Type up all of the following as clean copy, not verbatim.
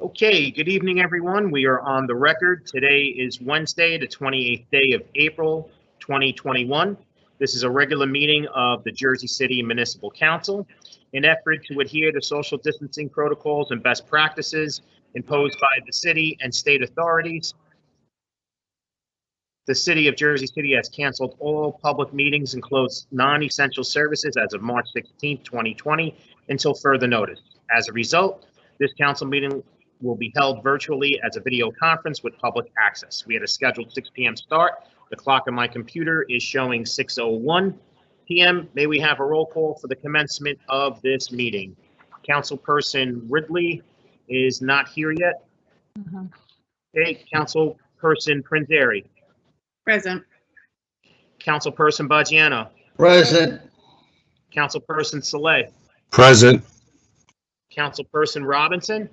Okay, good evening, everyone. We are on the record. Today is Wednesday, the 28th day of April, 2021. This is a regular meeting of the Jersey City Municipal Council. In effort to adhere to social distancing protocols and best practices imposed by the city and state authorities, the city of Jersey City has canceled all public meetings and closed non-essential services as of March 16, 2020, until further notice. As a result, this council meeting will be held virtually as a video conference with public access. We had a scheduled 6 p.m. start. The clock on my computer is showing 6:01 p.m. May we have a roll call for the commencement of this meeting? Councilperson Ridley is not here yet. Okay, Councilperson Prinzary. Present. Councilperson Baggiano. Present. Councilperson Saleh. Present. Councilperson Robinson.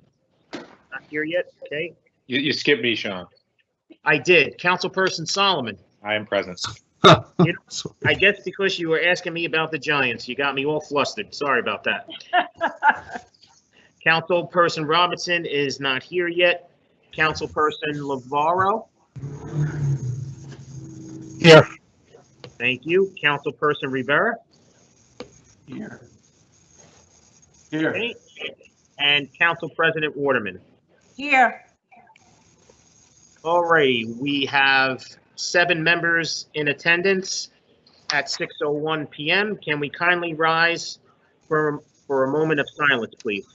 Not here yet. Okay, You skipped me, Sean. I did. Councilperson Solomon. I am present. I guess because you were asking me about the Giants, you got me all flustered. Sorry about that. Councilperson Robinson is not here yet. Councilperson Lavaro. Here. Thank you. Councilperson Rivera. Here. Okay. And Council President Waterman. Here. Alrighty, we have 7 members in attendance at 6:01 p.m. Can we kindly rise for a moment of silence, please?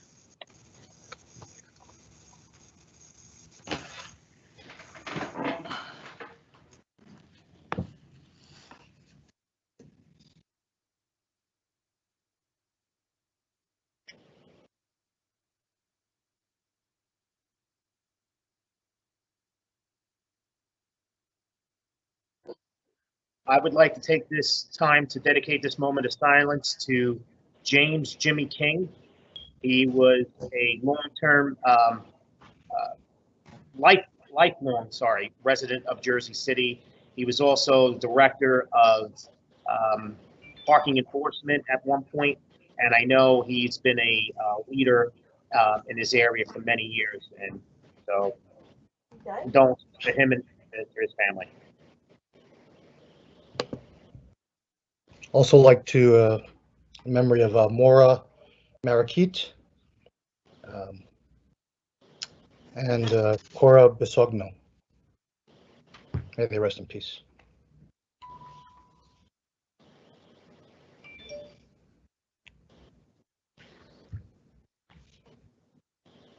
I would like to take this time to dedicate this moment of silence to James Jimmy King. He was a long-term, lifelong resident of Jersey City. He was also director of parking enforcement at one point, and I know he's been a leader in this area for many years. And so, condolences to him and to his family. Also like to, in memory of Maura Marikit and Cora Bisogno. May they rest in peace.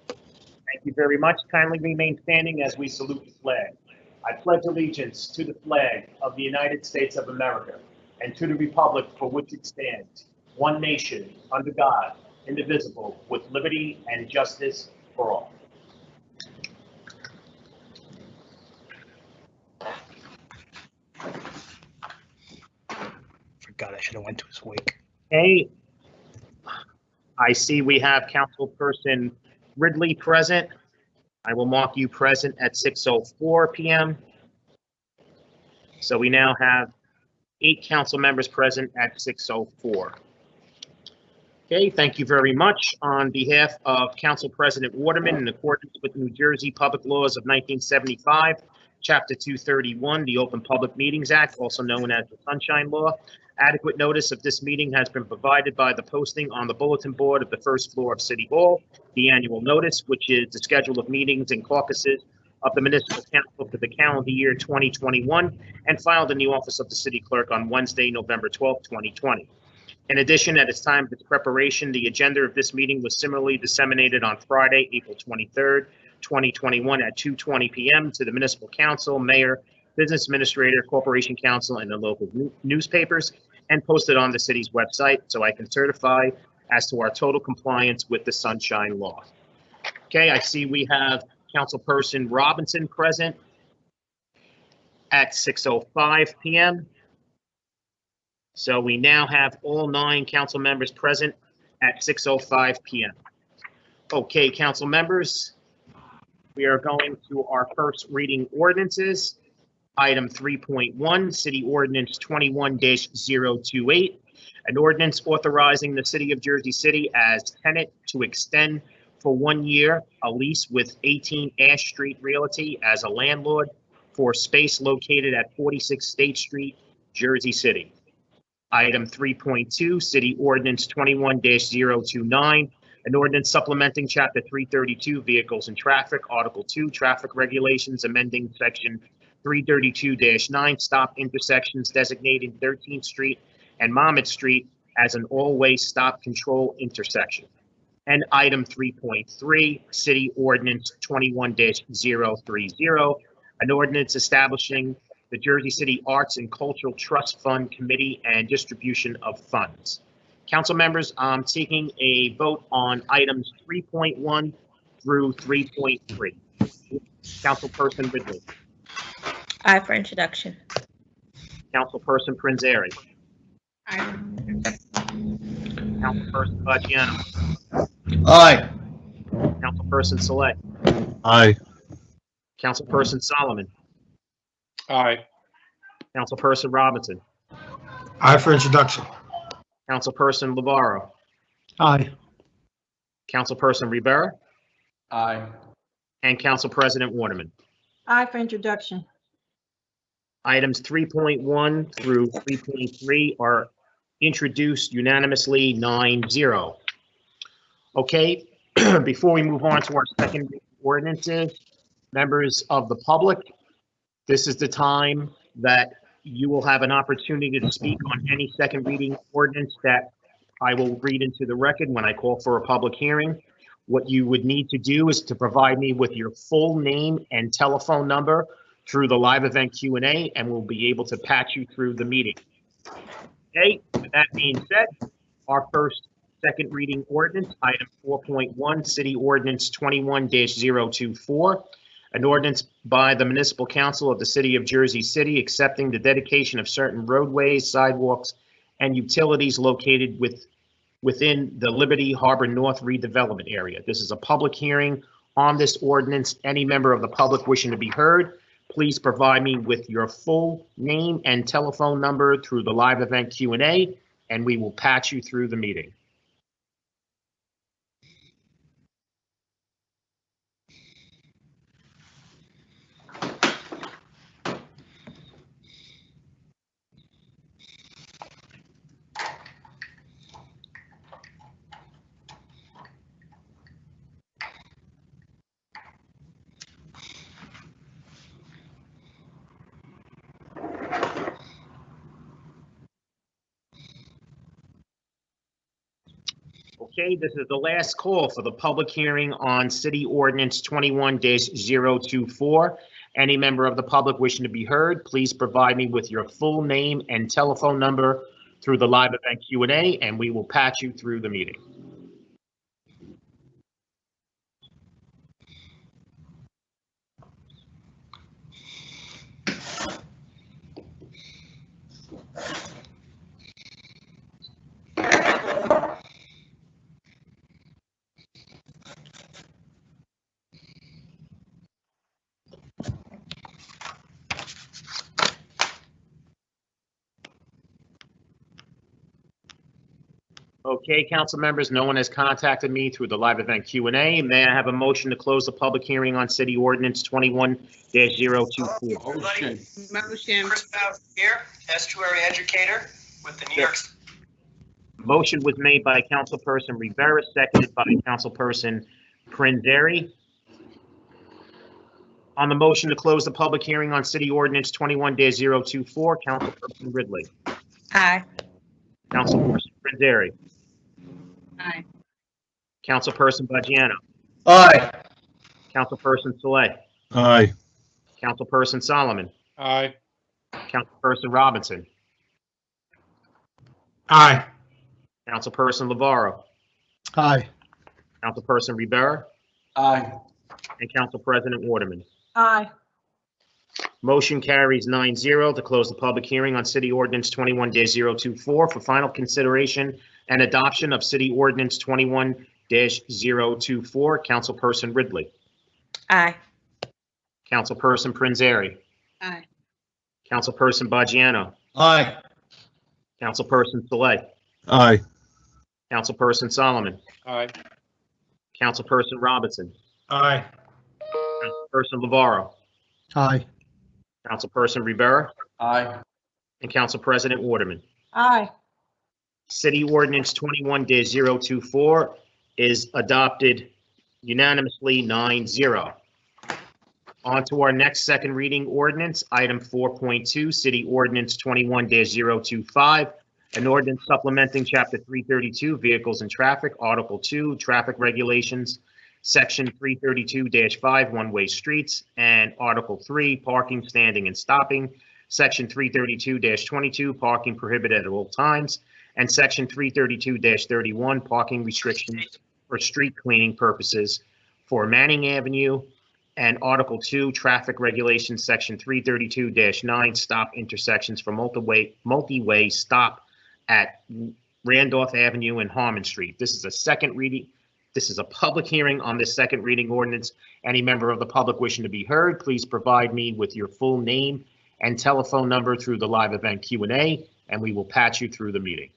Thank you very much. Kindly remain standing as we salute the flag. I pledge allegiance to the flag of the United States of America and to the republic for which it stands, one nation, under God, indivisible, with liberty and justice for all. Forgot I should have went to his wake. Okay. I see we have Councilperson Ridley present. I will mark you present at 6:04 p.m. So we now have 8 council members present at 6:04. Okay, thank you very much. On behalf of Council President Waterman, in accordance with New Jersey Public Laws of 1975, Chapter 231, the Open Public Meetings Act, also known as the Sunshine Law, adequate notice of this meeting has been provided by the posting on the bulletin board of the first floor of City Hall, the annual notice, which is the schedule of meetings and caucuses of the Municipal Council for the calendar year 2021, and filed in the office of the city clerk on Wednesday, November 12, 2020. In addition, at its time of its preparation, the agenda of this meeting was similarly disseminated on Friday, April 23rd, 2021 at 2:20 p.m. to the Municipal Council, Mayor, Business Administrator, Corporation Council, and the local newspapers, and posted on the city's website, so I can certify as to our total compliance with the Sunshine Law. Okay, I see we have Councilperson Robinson present at 6:05 p.m. So we now have all 9 council members present at 6:05 p.m. Okay, council members, we are going to our first reading ordinances. Item 3.1, City Ordinance 21-028, an ordinance authorizing the City of Jersey City as tenant to extend for 1 year, a lease with 18 Ash Street Realty as a landlord for space located at 46 State Street, Jersey City. Item 3.2, City Ordinance 21-029, an ordinance supplementing Chapter 332, Vehicles and Traffic, Article 2, Traffic Regulations, amending Section 332-9, stop intersections, designating 13th Street and Monmouth Street as an all-way stop control intersection. And item 3.3, City Ordinance 21-030, an ordinance establishing the Jersey City Arts and Cultural Trust Fund Committee and distribution of funds. Council members, I'm seeking a vote on items 3.1 through 3.3. Councilperson Ridley. Aye for introduction. Councilperson Prinzary. Aye. Councilperson Baggiano. Aye. Councilperson Saleh. Aye. Councilperson Solomon. Aye. Councilperson Robinson. Aye for introduction. Councilperson Lavarro. Aye. Councilperson Rivera. Aye. And Council President Waterman. Aye for introduction. Items 3.1 through 3.3 are introduced unanimously 9-0. Okay, before we move on to our second ordinances, members of the public, this is the time that you will have an opportunity to speak on any second reading ordinance that I will read into the record when I call for a public hearing. What you would need to do is to provide me with your full name and telephone number through the live event Q&A, and we'll be able to patch you through the meeting. Okay, with that being said, our first second reading ordinance, item 4.1, City Ordinance 21-024, an ordinance by the Municipal Council of the City of Jersey City accepting the dedication of certain roadways, sidewalks, and utilities located within the Liberty Harbor North redevelopment area. This is a public hearing on this ordinance. Any member of the public wishing to be heard, please provide me with your full name and telephone number through the live event Q&A, and we will patch you through the meeting. Okay, this is the last call for the public hearing on City Ordinance 21-024. Any member of the public wishing to be heard, please provide me with your full name and telephone number through the live event Q&A, and we will patch you through the meeting. Okay, council members, no one has contacted me through the live event Q&A. May I have a motion to close the public hearing on City Ordinance 21-024? Motion. Motion. Chris Bowers here, estuary educator with the New York. Motion was made by Councilperson Rivera, seconded by Councilperson Prinzary. On the motion to close the public hearing on City Ordinance 21-024, Councilperson Ridley. Aye. Councilperson Prinzary. Aye. Councilperson Baggiano. Aye. Councilperson Saleh. Aye. Councilperson Solomon. Aye. Councilperson Robinson. Aye. Councilperson Lavarro. Aye. Councilperson Rivera. Aye. And Council President Waterman. Aye. Motion carries 9-0 to close the public hearing on City Ordinance 21-024 for final consideration and adoption of City Ordinance 21-024. Councilperson Ridley. Aye. Councilperson Prinzary. Aye. Councilperson Baggiano. Aye. Councilperson Saleh. Aye. Councilperson Solomon. Aye. Councilperson Robinson, Aye. Councilperson Navarro, Aye. Councilperson Rivera, Aye. and Council President Waterman. Aye. City Ordinance 21-024 is adopted unanimously 9-0. On to our next second reading ordinance, item 4.2, City Ordinance 21-025, an ordinance supplementing Chapter 332, Vehicles and Traffic, Article 2, Traffic Regulations, Section 332-5, One-Way Streets, and Article 3, Parking, Standing, and Stopping, Section 332-22, Parking Prohibited at all times, and Section 332-31, Parking Restrictions for Street Cleaning Purposes for Manning Avenue, and Article 2, Traffic Regulations, Section 332-9, Stop Intersections for multi-way stop at Randolph Avenue and Harmon Street. This is a second reading. This is a public hearing on this second reading ordinance. Any member of the public wishing to be heard, please provide me with your full name and telephone number through the live event Q&A, and we will patch you through the meeting.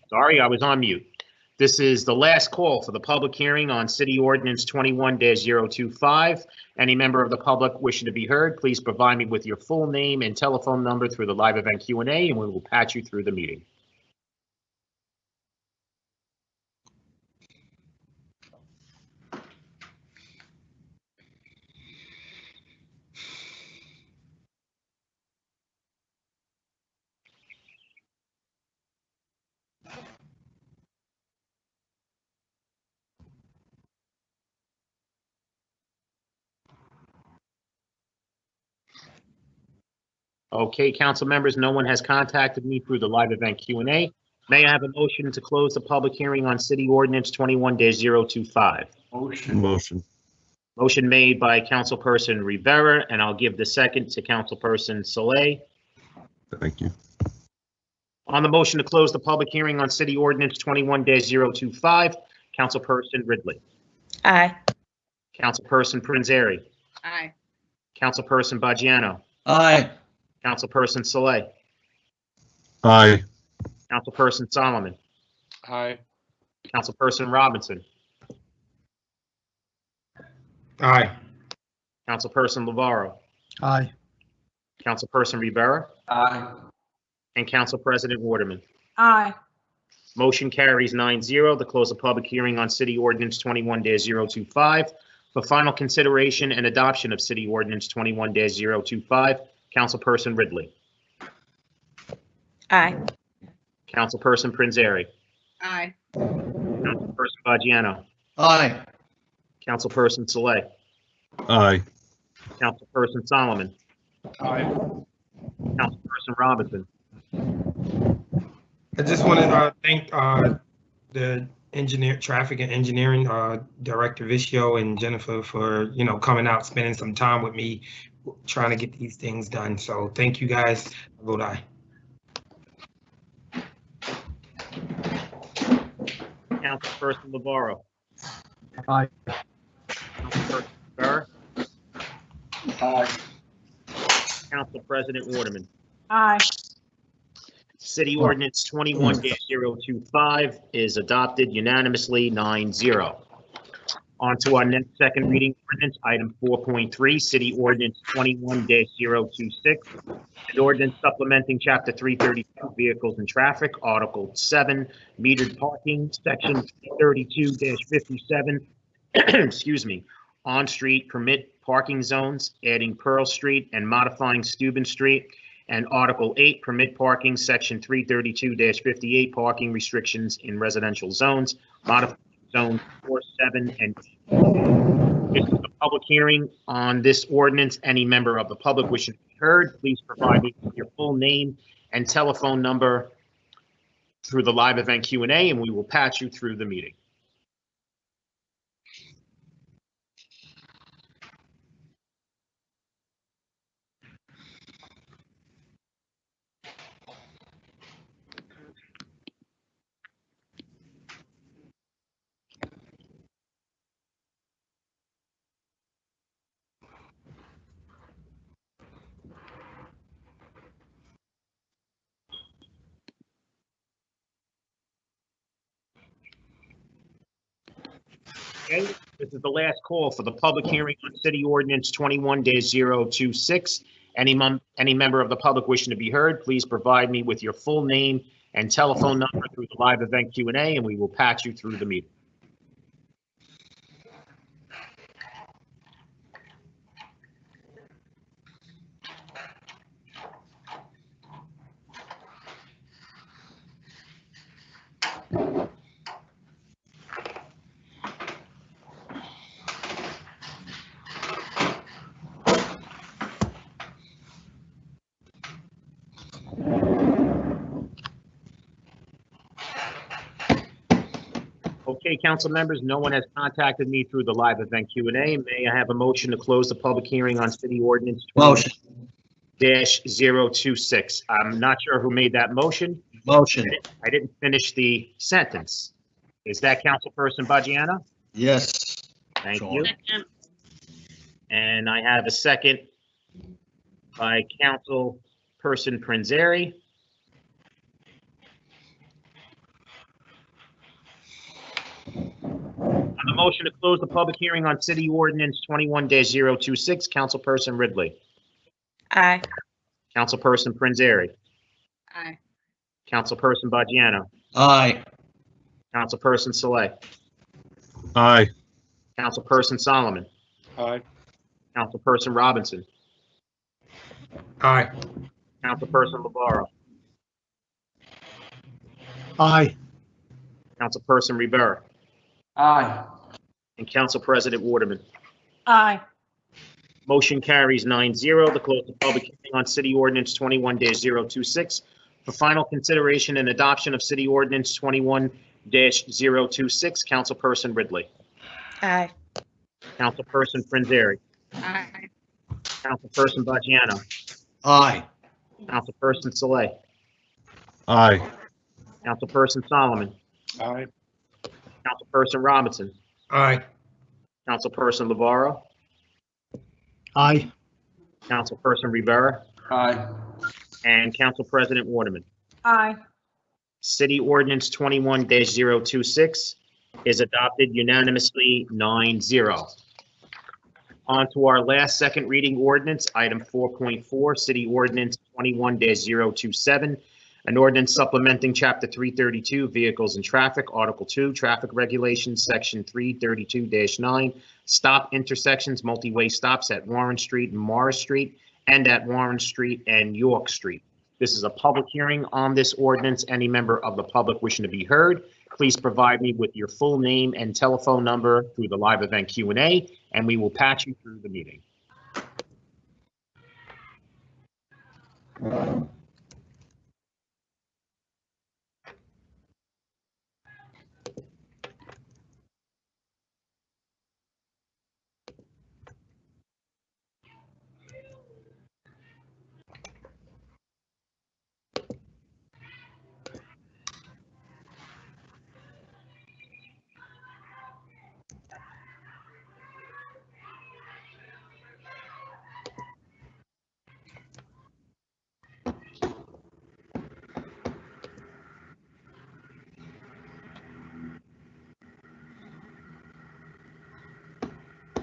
Sorry, I was on mute. This is the last call for the public hearing on City Ordinance 21-025. Any member of the public wishing to be heard, please provide me with your full name and telephone number through the live event Q&A, and we will patch you through the meeting. Okay, council members, no one has contacted me through the live event Q&A. May I have a motion to close the public hearing on City Ordinance 21-025? Motion. Motion made by Councilperson Rivera, and I'll give the second to Councilperson Saleh. Thank you. On the motion to close the public hearing on City Ordinance 21-025, Councilperson Ridley, Aye. Councilperson Prinzary, Aye. Councilperson Baggiano, Aye. Councilperson Saleh, Aye. Councilperson Solomon, Aye. Councilperson Robinson, Aye. Councilperson Navarro, Aye. Councilperson Rivera, Aye. and Council President Waterman. Aye. Motion carries 9-0 to close the public hearing on City Ordinance 21-025. For final consideration and adoption of City Ordinance 21-025, Councilperson Ridley, Aye. Councilperson Prinzary, Aye. Councilperson Baggiano, Aye. Councilperson Saleh, Aye. Councilperson Solomon, Aye. Councilperson Robinson. I just want to thank the traffic and engineering director Vicio and Jennifer for coming out, spending some time with me, trying to get these things done. So thank you guys. I vote aye. Councilperson Navarro, Aye. Councilperson Rivera, Aye. Council President Waterman. Aye. City Ordinance 21-025 is adopted unanimously 9-0. On to our next second reading ordinance, item 4.3, City Ordinance 21-026, an ordinance supplementing Chapter 332, Vehicles and Traffic, Article 7, Metered Parking, Section 332-57, excuse me, on-street permit parking zones, adding Pearl Street and modifying Steuben Street, And Article 8, permit parking, Section 332-58, parking restrictions in residential zones, modify zones 4, 7, and 8. This is a public hearing on this ordinance. Any member of the public wishing to be heard, please provide me with your full name and telephone number through the live event Q&A, and we will patch you through the meeting. Okay, this is the last call for the public hearing on City Ordinance 21-026. Any member of the public wishing to be heard, please provide me with your full name and telephone number through the live event Q&A, and we will patch you through the meeting. Okay, council members, no one has contacted me through the live event Q&A. May I have a motion to close the public hearing on City Ordinance Motion. 21-026? I'm not sure who made that motion. Motion. I didn't finish the sentence. Is that Councilperson Bajgiano? Yes. Thank Sure. you. Second. And I have a second by Councilperson Prinzary. On the motion to close the public hearing on City Ordinance 21-026, Councilperson Ridley. Aye. Councilperson Prinzary. Aye. Councilperson Bajgiano. Aye. Councilperson Saleh. Aye. Councilperson Solomon. Aye. Councilperson Robinson. Aye. Councilperson Lavarro. Aye. Councilperson Rivera. Aye. And Council President Waterman. Aye. Motion carries 9-0 to close the public hearing on City Ordinance 21-026 for final consideration and adoption of City Ordinance 21-026. Councilperson Ridley. Aye. Councilperson Prinzary. Aye. Councilperson Bajgiano. Aye. Councilperson Saleh. Aye. Councilperson Solomon. Aye. Councilperson Robinson. Aye. Councilperson Lavarro. Aye. Councilperson Rivera. Aye. And Council President Waterman. Aye. City Ordinance 21-026 is adopted unanimously 9-0. On to our last second reading ordinance, item 4.4, City Ordinance 21-027, an ordinance supplementing Chapter 332, Vehicles and Traffic, Article 2, Traffic Regulations, Section 332-9, stop intersections, multi-way stops at Warren Street and Morris Street, and at Warren Street and York Street. This is a public hearing on this ordinance. Any member of the public wishing to be heard, please provide me with your full name and telephone number through the live event Q&A, and we will patch you through the meeting.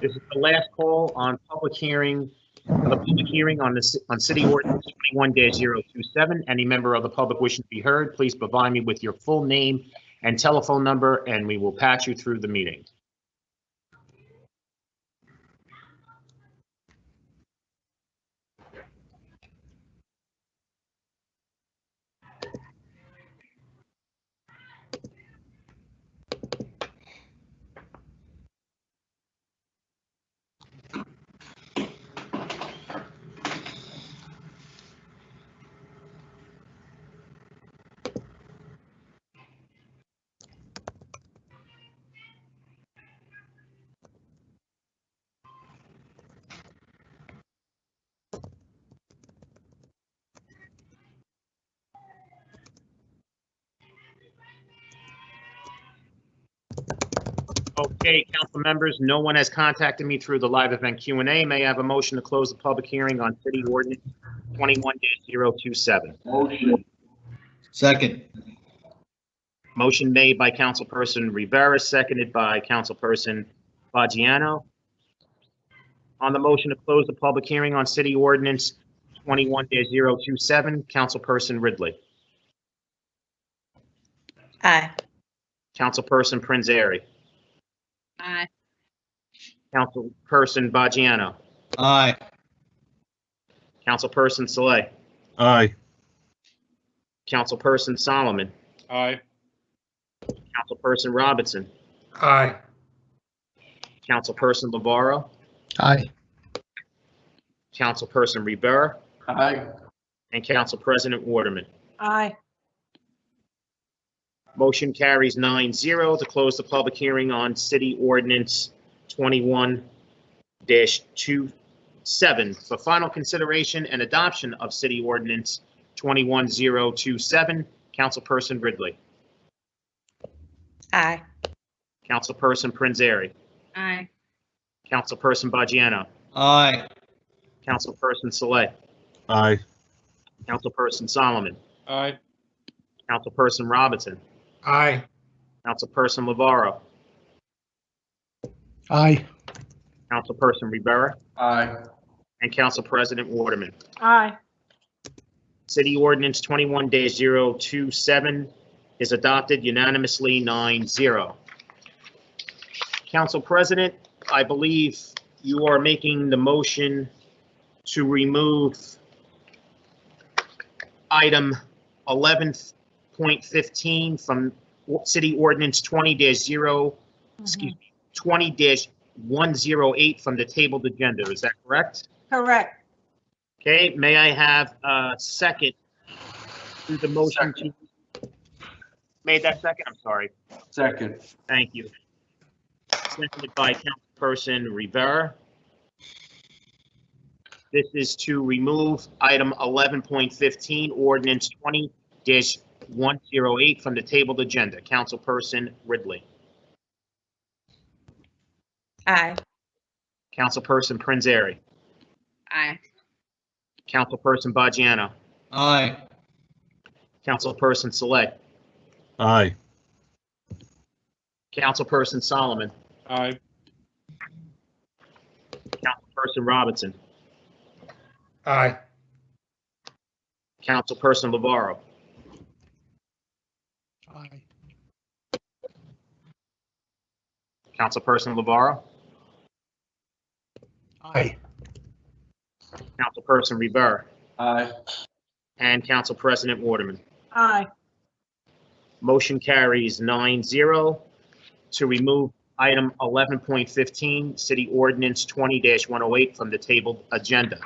This is the last call on public hearing, on City Ordinance 21-027. Any member of the public wishing to be heard, please provide me with your full name and telephone number, and we will patch you through the meeting. Okay, council members, no one has contacted me through the live event Q&A. May I have a motion to close the public hearing on City Ordinance 21-027? Motion. Second. Motion made by Councilperson Rivera, seconded by Councilperson Baggiano. On the motion to close the public hearing on City Ordinance 21-027, Councilperson Ridley. Aye. Councilperson Prinzary. Aye. Councilperson Baggiano. Aye. Councilperson Saleh. Aye. Councilperson Solomon. Aye. Councilperson Robinson. Aye. Councilperson Lavaro. Aye. Councilperson Rivera. Aye. And Council President Waterman. Aye. Motion carries 9-0 to close the public hearing on City Ordinance 21-27 for final consideration and adoption of City Ordinance 21-027. Councilperson Ridley. Aye. Councilperson Prinzary. Aye. Councilperson Baggiano. Aye. Councilperson Saleh. Aye. Councilperson Solomon. Aye. Councilperson Robinson. Aye. Councilperson Lavaro. Aye. Councilperson Rivera. Aye. And Council President Waterman. Aye. City Ordinance 21-027 is adopted unanimously 9-0. Council President, I believe you are making the motion to remove item 11.15 from City Ordinance 20-108 from the tabled agenda. Is that correct? Correct. Okay, may I have a second to the motion to, made that second? I'm sorry. Second. Thank you. Seconded by Councilperson Rivera. This is to remove item 11.15, ordinance 20-108 from the tabled agenda. Councilperson Ridley. Aye. Councilperson Prinzary. Aye. Councilperson Baggiano. Aye. Councilperson Saleh. Aye. Councilperson Solomon. Aye. Councilperson Robinson. Aye. Councilperson Lavaro. Aye. Councilperson Lavaro. Aye. Councilperson Rivera. Aye. And Council President Waterman. Aye. Motion carries 9-0 to remove item 11.15, City Ordinance 20-108 from the tabled agenda.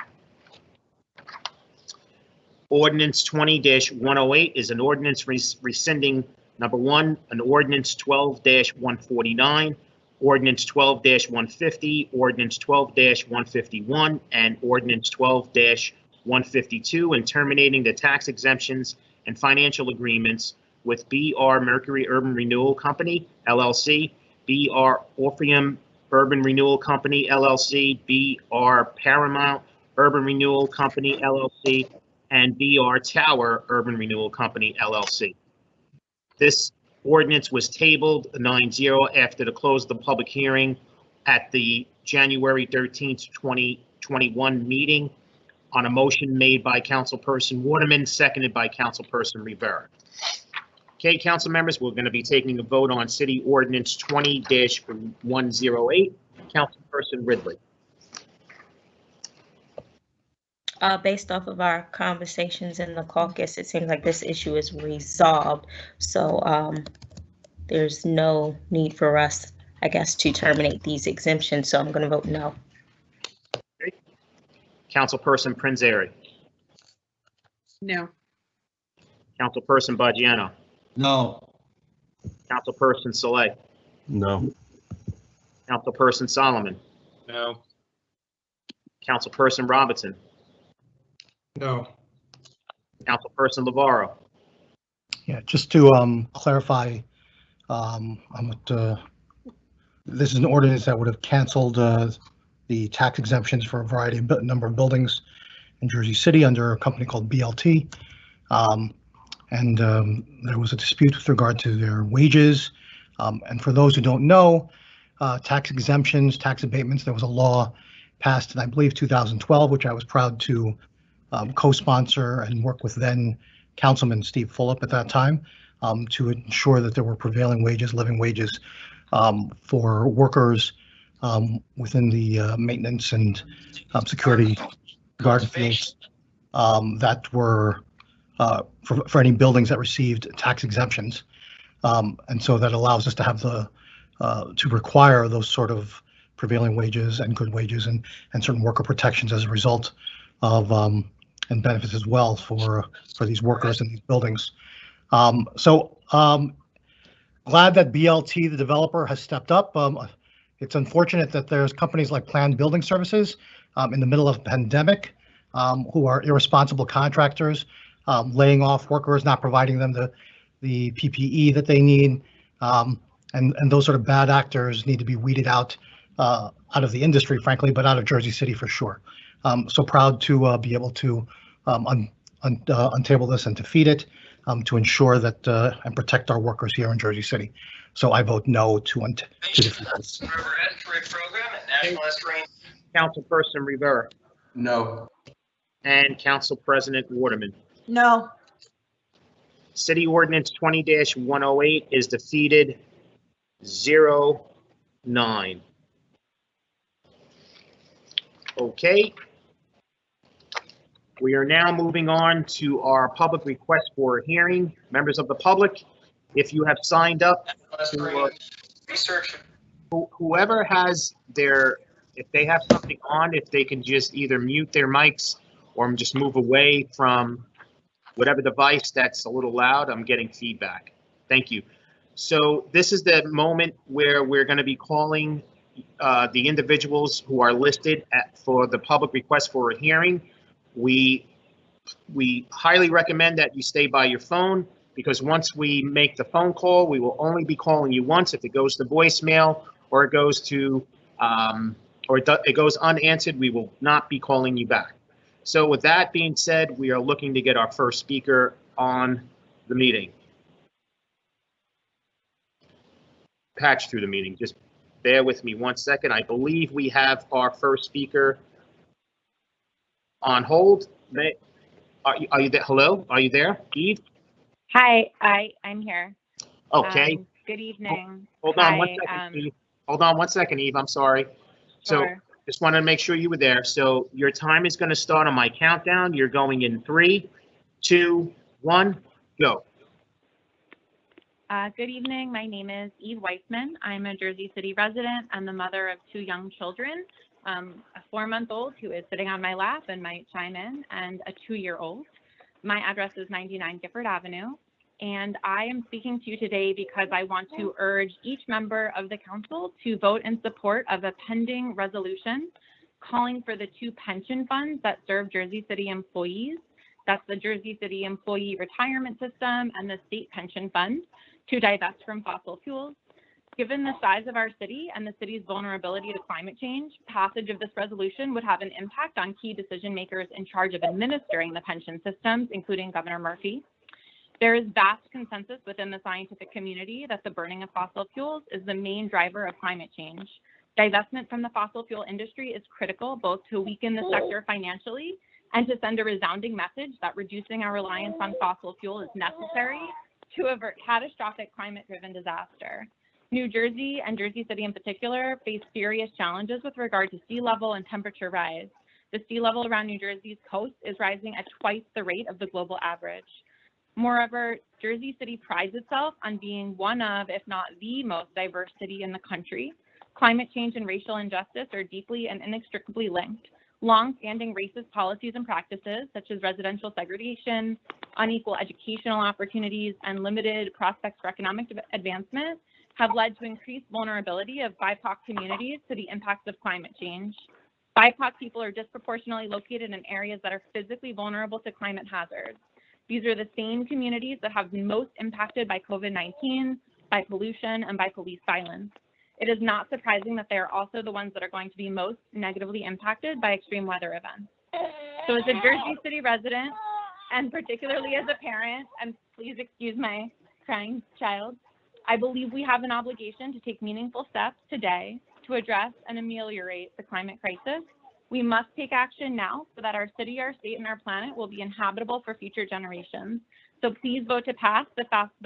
Ordinance 20-108 is an ordinance rescinding, number one, an ordinance 12-149, ordinance 12-150, ordinance 12-151, and ordinance 12-152, and terminating the tax exemptions and financial agreements with BR Mercury Urban Renewal Company, LLC, BR Orpheum Urban Renewal Company, LLC, BR Paramount Urban Renewal Company, LLC, and BR Tower Urban Renewal Company, LLC. This ordinance was tabled 9-0 after the close of the public hearing at the January 13th, 2021 meeting on a motion made by Councilperson Waterman, seconded by Councilperson Rivera. Okay, council members, we're going to be taking a vote on City Ordinance 20-108. Councilperson Ridley. Based off of our conversations in the caucus, it seems like this issue is resolved. So there's no need for us, I guess, to terminate these exemptions. So I'm going to vote no. Okay. Councilperson Prinzary. No. Councilperson Baggiano. No. Councilperson Saleh. No. Councilperson Solomon. No. Councilperson Robinson. No. Councilperson Lavaro. Yeah, just to clarify, I'm with This is an ordinance that would have canceled the tax exemptions for a variety of number of buildings in Jersey City under a company called BLT. There was a dispute with regard to their wages. And for those who don't know, tax exemptions, tax abatements, there was a law passed in, I believe, 2012, which I was proud to co-sponsor and work with then Councilman Steve Fulop at that time to ensure that there were prevailing wages, living wages for workers within the maintenance and security guard fields that were for any buildings that received tax exemptions. And so that allows us to have to require those sort of prevailing wages and good wages and certain worker protections as a result of and benefits as well for these workers in these buildings. Glad that BLT, the developer, has stepped up. It's unfortunate that there's companies like Planned Building Services in the middle of a pandemic who are irresponsible contractors, laying off workers, not providing them the PPE that they need. And those sort of bad actors need to be weeded out of the industry, frankly, but out of Jersey City for sure. So proud to be able to untable this and defeat it to ensure that and protect our workers here in Jersey City. So I vote no to defeat this. River Estuary Program and National Estuary. Councilperson Rivera, No. and Council President Waterman. No. City Ordinance 20-108 is defeated 0-9. Okay. We are now moving on to our public request for a hearing. Members of the public, if you have signed up, National Research. whoever has if they have something on, if they can just either mute their mics or just move away from whatever device that's a little loud. I'm getting feedback. Thank you. So this is the moment where we're going to be calling the individuals who are listed for the public request for a hearing. We highly recommend that you stay by your phone, because once we make the phone call, we will only be calling you once. If it goes to voicemail or it goes to it goes unanswered, we will not be calling you back. So with that being said, we are looking to get our first speaker on the meeting. Patch through the meeting. Just bear with me 1 second. I believe we have our first speaker on hold. Are you there? Hello? Are you there, Eve? Hi, I'm here. Okay. Good evening. Hold on Hi, 1 second, Eve. Hold on 1 second, Eve. I'm sorry. So Sure. just wanted to make sure you were there. So your time is going to start on my countdown. You're going in 3, 2, 1, go. Good evening. My name is Eve Weissman. I'm a Jersey City resident. I'm the mother of 2 young children, a 4-month-old who is sitting on my lap and might chime in, and a 2-year-old. My address is 99 Gifford Avenue, and I am speaking to you today because I want to urge each member of the council to vote in support of a pending resolution calling for the 2 pension funds that serve Jersey City employees. That's the Jersey City Employee Retirement System and the State Pension Fund, to divest from fossil fuels. Given the size of our city and the city's vulnerability to climate change, passage of this resolution would have an impact on key decision makers in charge of administering the pension systems, including Governor Murphy. There is vast consensus within the scientific community that the burning of fossil fuels is the main driver of climate change. Divestment from the fossil fuel industry is critical both to weaken the sector financially and to send a resounding message that reducing our reliance on fossil fuel is necessary to avert catastrophic climate-driven disaster. New Jersey, and Jersey City in particular, face serious challenges with regard to sea level and temperature rise. The sea level around New Jersey's coast is rising at twice the rate of the global average. Moreover, Jersey City prides itself on being one of, if not the most diverse city in the country. Climate change and racial injustice are deeply and inextricably linked. Long-standing racist policies and practices, such as residential segregation, unequal educational opportunities, and limited prospects for economic advancement, have led to increased vulnerability of BIPOC communities to the impacts of climate change. BIPOC people are disproportionately located in areas that are physically vulnerable to climate hazards. These are the same communities that have been most impacted by COVID-19, by pollution, and by police violence. It is not surprising that they are also the ones that are going to be most negatively impacted by extreme weather events. So as a Jersey City resident, and particularly as a parent, and please excuse my crying child, I believe we have an obligation to take meaningful steps today to address and ameliorate the climate crisis. We must take action now so that our city, our state, and our planet will be inhabitable for future generations. So please vote to pass the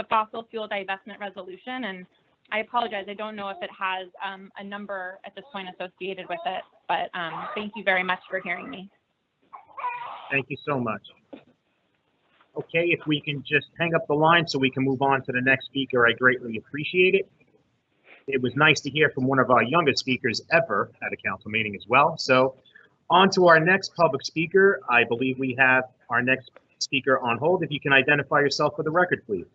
fossil fuel divestment resolution. And I apologize, I don't know if it has a number at this point associated with it, but thank you very much for hearing me. Thank you so much. Okay, if we can just hang up the line so we can move on to the next speaker, I greatly appreciate it. It was nice to hear from one of our youngest speakers ever at a council meeting as well. So on to our next public speaker. I believe we have our next speaker on hold. If you can identify yourself for the record, please.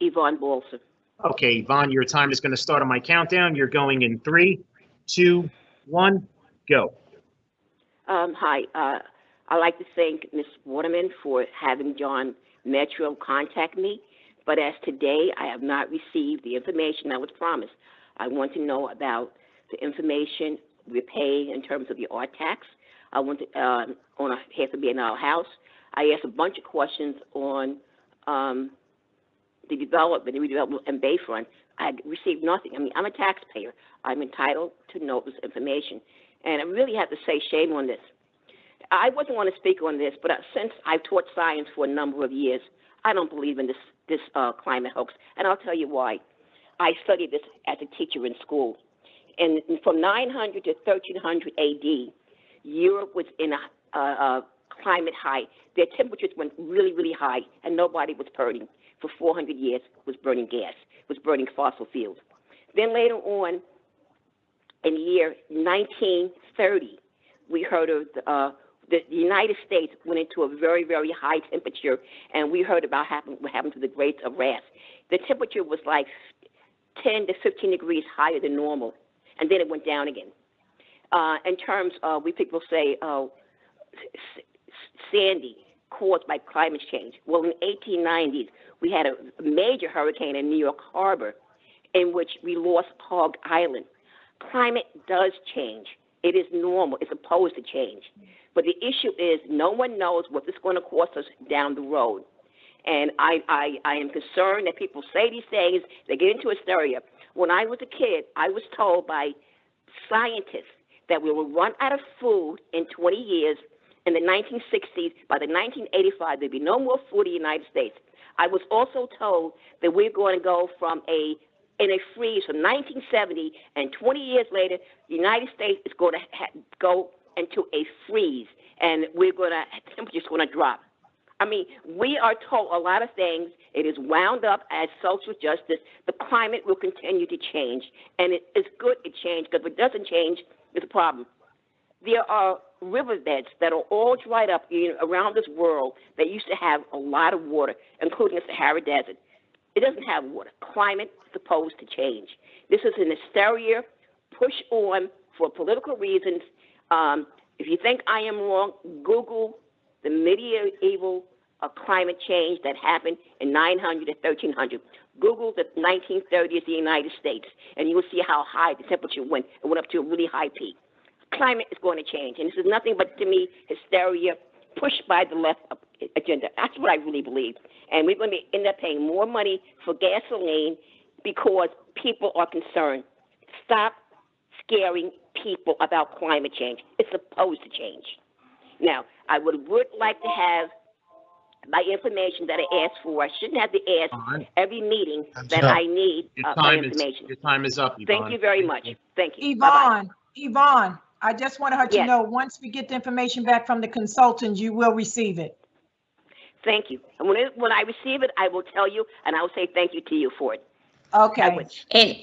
Yvonne Bolson. Okay, Yvonne, your time is going to start on my countdown. You're going in 3, 2, 1, go. Hi. I'd like to thank Ms. Waterman for having John Metro contact me, but as today, I have not received the information that was promised. I want to know about the information we're paying in terms of the art tax. I want to, on a half a billion dollar house. I asked a bunch of questions on the development, the redevelopment and Bayfront. I received nothing. I mean, I'm a taxpayer. I'm entitled to know this information. And I really have to say shame on this. I wasn't want to speak on this, but since I've taught science for a number of years, I don't believe in this climate hoax, and I'll tell you why. I studied this as a teacher in school, and from 900 to 1300 AD, Europe was in a climate high. Their temperatures went really, really high, and nobody was burning. For 400 years, was burning gas, was burning fossil fuels. Then later on, in the year 1930, we heard of the United States went into a very, very high temperature, and we heard about what happened to the Great Arrest. The temperature was like 10 to 15 degrees higher than normal, and then it went down again. In terms of, people say, Sandy caused by climate change. Well, in the 1890s, we had a major hurricane in New York Harbor in which we lost Hog Island. Climate does change. It is normal. It's supposed to change. But the issue is no one knows what this is going to cost us down the road. And I am concerned that people say these things, they get into hysteria. When I was a kid, I was told by scientists that we will run out of food in 20 years. In the 1960s, by the 1985, there'd be no more food in the United States. I was also told that we're going to go from in a freeze from 1970, and 20 years later, the United States is going to go into a freeze, and temperature's going to drop. I mean, we are told a lot of things. It is wound up as social justice. The climate will continue to change, and it's good it change, because if it doesn't change, it's a problem. There are riverbeds that are all dried up around this world that used to have a lot of water, including the Sahara Desert. It doesn't have water. Climate is supposed to change. This is an hysteria push on for political reasons. If you think I am wrong, Google the medieval climate change that happened in 900 to 1300. Google the 1930s, the United States, and you will see how high the temperature went. It went up to a really high peak. Climate is going to change, and this is nothing but, to me, hysteria pushed by the left agenda. That's what I really believe. And we're going to end up paying more money for gasoline because people are concerned. Stop scaring people about climate change. It's supposed to change. Now, I would like to have my information that I asked for. I shouldn't have to ask every meeting that I need my information. Your time is up, Yvonne. Thank you very much. Thank you. Yvonne, I just want to let you know, once we get the information back from the consultants, you will receive it. Thank you. And when I receive it, I will tell you, and I will say thank you to you for it. Okay. And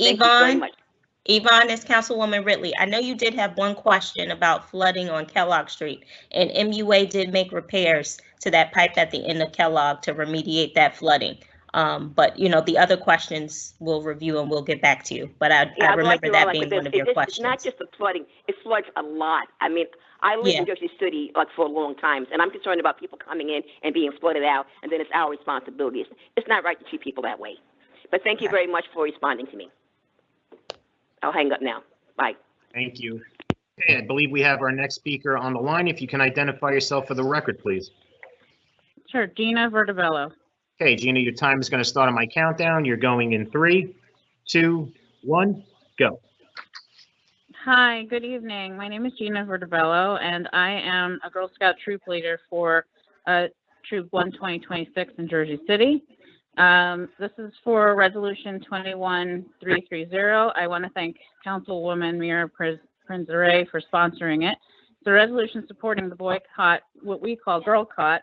Yvonne, is Councilwoman Ridley. I know you did have one question about flooding on Kellogg Street, and MUA did make repairs to that pipe at the end of Kellogg to remediate that flooding. But the other questions we'll review and we'll get back to you. But I remember that being one of your questions. It's not just the flooding; it floods a lot. I mean, I lived in Jersey City for a long time, and I'm concerned about people coming in and being flooded out, and then it's our responsibility. It's not right to treat people that way. But thank you very much for responding to me. I'll hang up now. Bye. Thank you. Okay, I believe we have our next speaker on the line. If you can identify yourself for the record, please. Sure, Gina Vertibello. Okay, Gina, your time is going to start on my countdown. You're going in 3, 2, 1, go. Hi, good evening. My name is Gina Vertibello, and I am a Girl Scout troop leader for Troop 1 2026 in Jersey City. This is for Resolution 21330. I want to thank Councilwoman Mira Prinzare for sponsoring it. It's a resolution supporting the boycott, what we call Girl Cot,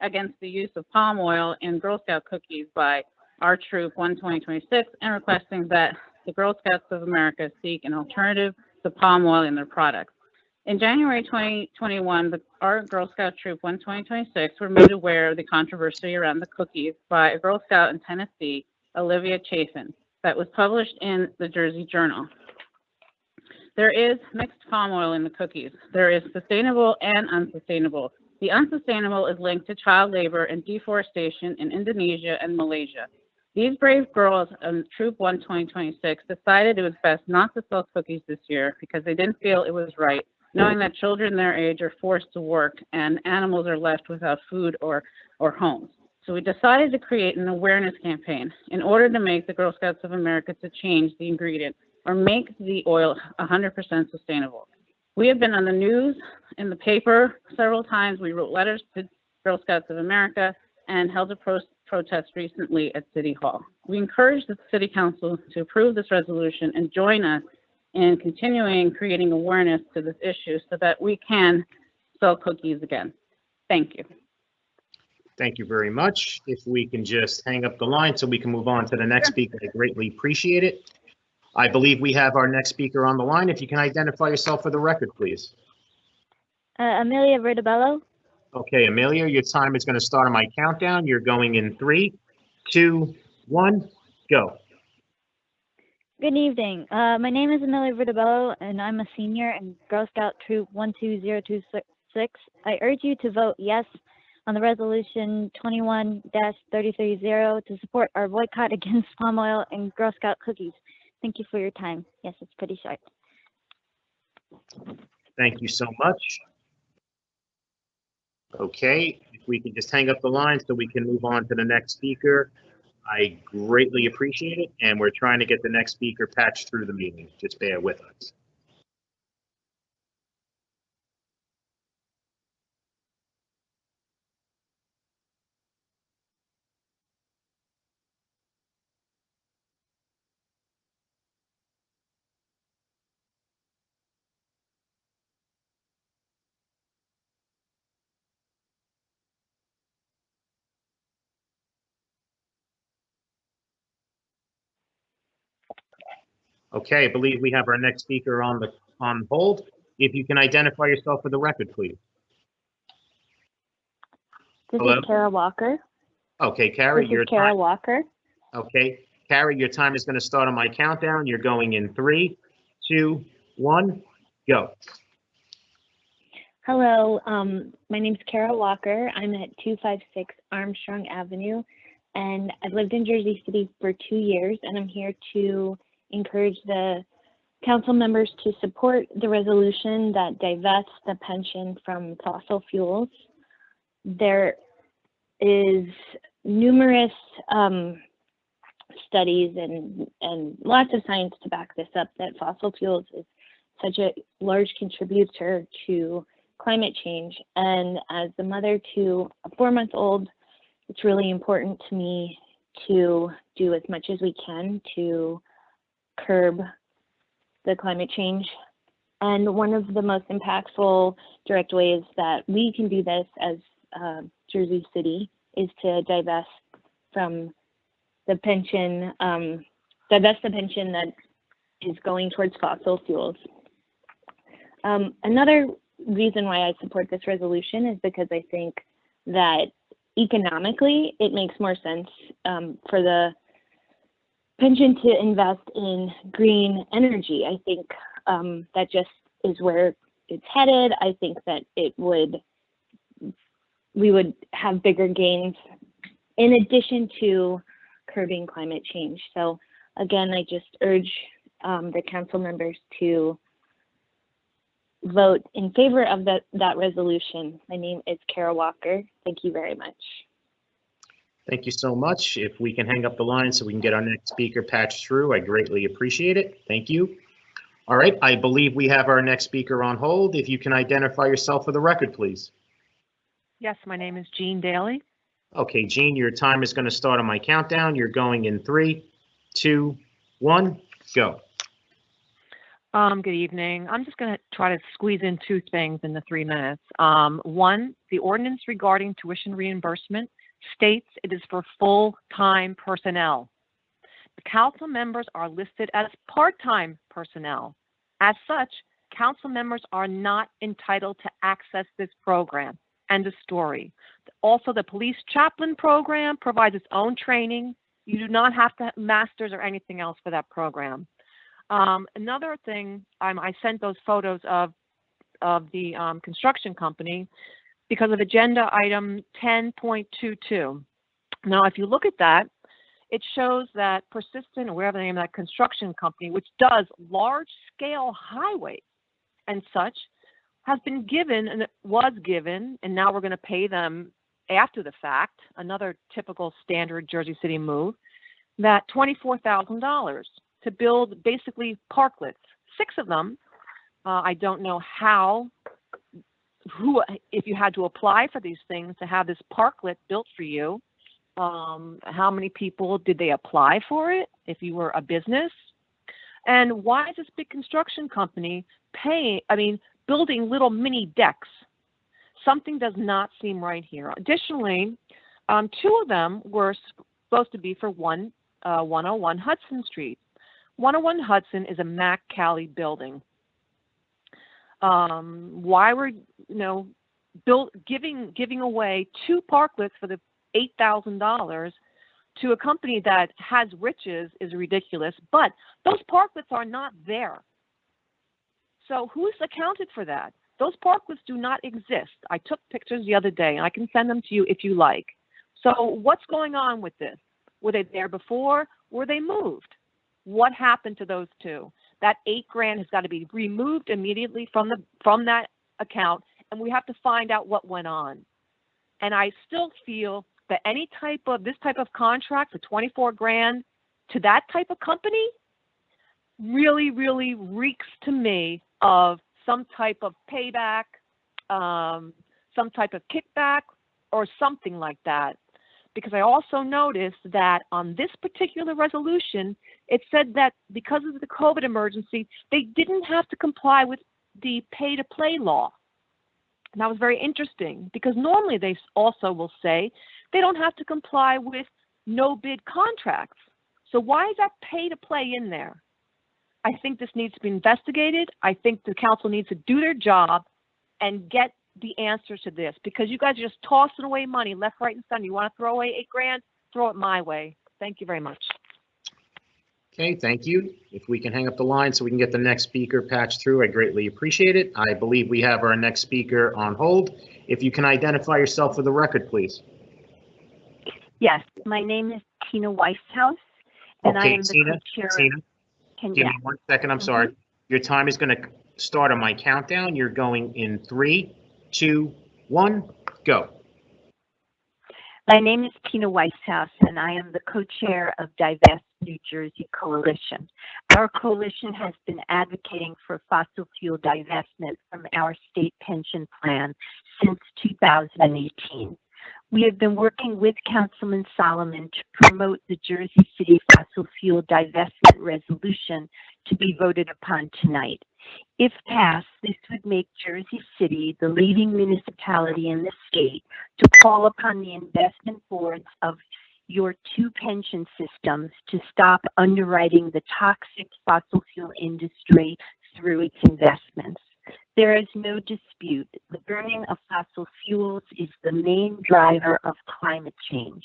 against the use of palm oil in Girl Scout cookies by our Troop 1 2026, and requesting that the Girl Scouts of America seek an alternative to palm oil in their products. In January 2021, our Girl Scout Troop 1 2026 were made aware of the controversy around the cookies by a Girl Scout in Tennessee, Olivia Chafin, that was published in the Jersey Journal. There is mixed palm oil in the cookies. There is sustainable and unsustainable. The unsustainable is linked to child labor and deforestation in Indonesia and Malaysia. These brave girls on Troop 1 2026 decided it was best not to sell cookies this year because they didn't feel it was right, knowing that children their age are forced to work and animals are left without food or homes. So we decided to create an awareness campaign in order to make the Girl Scouts of America to change the ingredient or make the oil 100% sustainable. We have been on the news, in the paper several times. We wrote letters to Girl Scouts of America and held a protest recently at City Hall. We encourage the City Council to approve this resolution and join us in continuing creating awareness to this issue so that we can sell cookies again. Thank you. Thank you very much. If we can just hang up the line so we can move on to the next speaker, I greatly appreciate it. I believe we have our next speaker on the line. If you can identify yourself for the record, please. Amelia Vertibello. Okay, Amelia, your time is going to start on my countdown. You're going in 3, 2, 1, go. Good evening. My name is Amelia Vertibello, and I'm a senior in Girl Scout Troop 12026. I urge you to vote yes on the resolution 21-3030 to support our boycott against palm oil and Girl Scout cookies. Thank you for your time. Yes, it's pretty short. Thank you so much. Okay, if we can just hang up the line so we can move on to the next speaker. I greatly appreciate it, and we're trying to get the next speaker patched through the meeting. Just bear with us. Okay, I believe we have our next speaker on hold. If you can identify yourself for the record, please. This Hello? is Kara Walker. Okay, Carrie, This is Kara Walker. Okay, Carrie, your time is going to start on my countdown. You're going in 3, 2, 1, go. Hello, my name's Kara Walker. I'm at 256 Armstrong Avenue, and I've lived in Jersey City for 2 years, and I'm here to encourage the council members to support the resolution that divests the pension from fossil fuels. There is numerous studies and lots of science to back this up, that fossil fuels is such a large contributor to climate change. And as the mother to a 4-month-old, it's really important to me to do as much as we can to curb the climate change. And one of the most impactful direct ways that we can do this as Jersey City is to divest from the pension, that is going towards fossil fuels. Another reason why I support this resolution is because I think that economically it makes more sense for the pension to invest in green energy. I think that just is where it's headed. I think that we would have bigger gains in addition to curbing climate change. So again, I just urge the council members to vote in favor of that resolution. My name is Kara Walker. Thank you very much. Thank you so much. If we can hang up the line so we can get our next speaker patched through, I greatly appreciate it. Thank you. All right, I believe we have our next speaker on hold. If you can identify yourself for the record, please. Yes, my name is Jean Daly. Okay, Jean, your time is going to start on my countdown. You're going in 3, 2, 1, go. Good evening. I'm just going to try to squeeze in 2 things in the 3 minutes. One, the ordinance regarding tuition reimbursement states it is for full-time personnel. The council members are listed as part-time personnel. As such, council members are not entitled to access this program. End of story. Also, the police chaplain program provides its own training. You do not have to have masters or anything else for that program. Another thing, I sent those photos of the construction company because of agenda item 10.22. Now, if you look at that, it shows that Persistent, or whatever the name of that construction company, which does large-scale highways and such, has been given, and was given, and now we're going to pay them after the fact, another typical standard Jersey City move, that $24,000 to build basically parklets, 6 of them. I don't know if you had to apply for these things to have this parklet built for you, how many people did they apply for it if you were a business? And why is this big construction company building little mini decks? Something does not seem right here. Additionally, 2 of them were supposed to be for 101 Hudson Street. 101 Hudson is a Mack Cali building. Why we're giving away 2 parklets for the $8,000 to a company that has riches is ridiculous, but those parklets are not there. So who's accounted for that? Those parklets do not exist. I took pictures the other day, and I can send them to you if you like. So what's going on with this? Were they there before? Were they moved? What happened to those 2? That $8,000 has got to be removed immediately from that account, and we have to find out what went on. And I still feel that this type of contract for $24,000 to that type of company really, really reeks to me of some type of payback, some type of kickback, or something like that. Because I also noticed that on this particular resolution, it said that because of the COVID emergency, they didn't have to comply with the pay-to-play law. And that was very interesting because normally they also will say they don't have to comply with no-bid contracts. So why is that pay-to-play in there? I think this needs to be investigated. I think the council needs to do their job and get the answers to this, because you guys are just tossing away money left, right, and center. You want to throw away $8,000? Throw it my way. Thank you very much. Okay, thank you. If we can hang up the line so we can get the next speaker patched through, I greatly appreciate it. I believe we have our next speaker on hold. If you can identify yourself for the record, please. Yes, my name is Tina Weishaus, and I am the co-chair. Tina, give me 1 second. I'm sorry. Your time is going to start on my countdown. You're going in 3, 2, 1, go. My name is Tina Weishaus, and I am the co-chair of Divest New Jersey Coalition. Our coalition has been advocating for fossil fuel divestment from our state pension plan since 2018. We have been working with Councilman Solomon to promote the Jersey City fossil fuel divestment resolution to be voted upon tonight. If passed, this would make Jersey City the leading municipality in the state to call upon the investment boards of your 2 pension systems to stop underwriting the toxic fossil fuel industry through its investments. There is no dispute. The burning of fossil fuels is the main driver of climate change.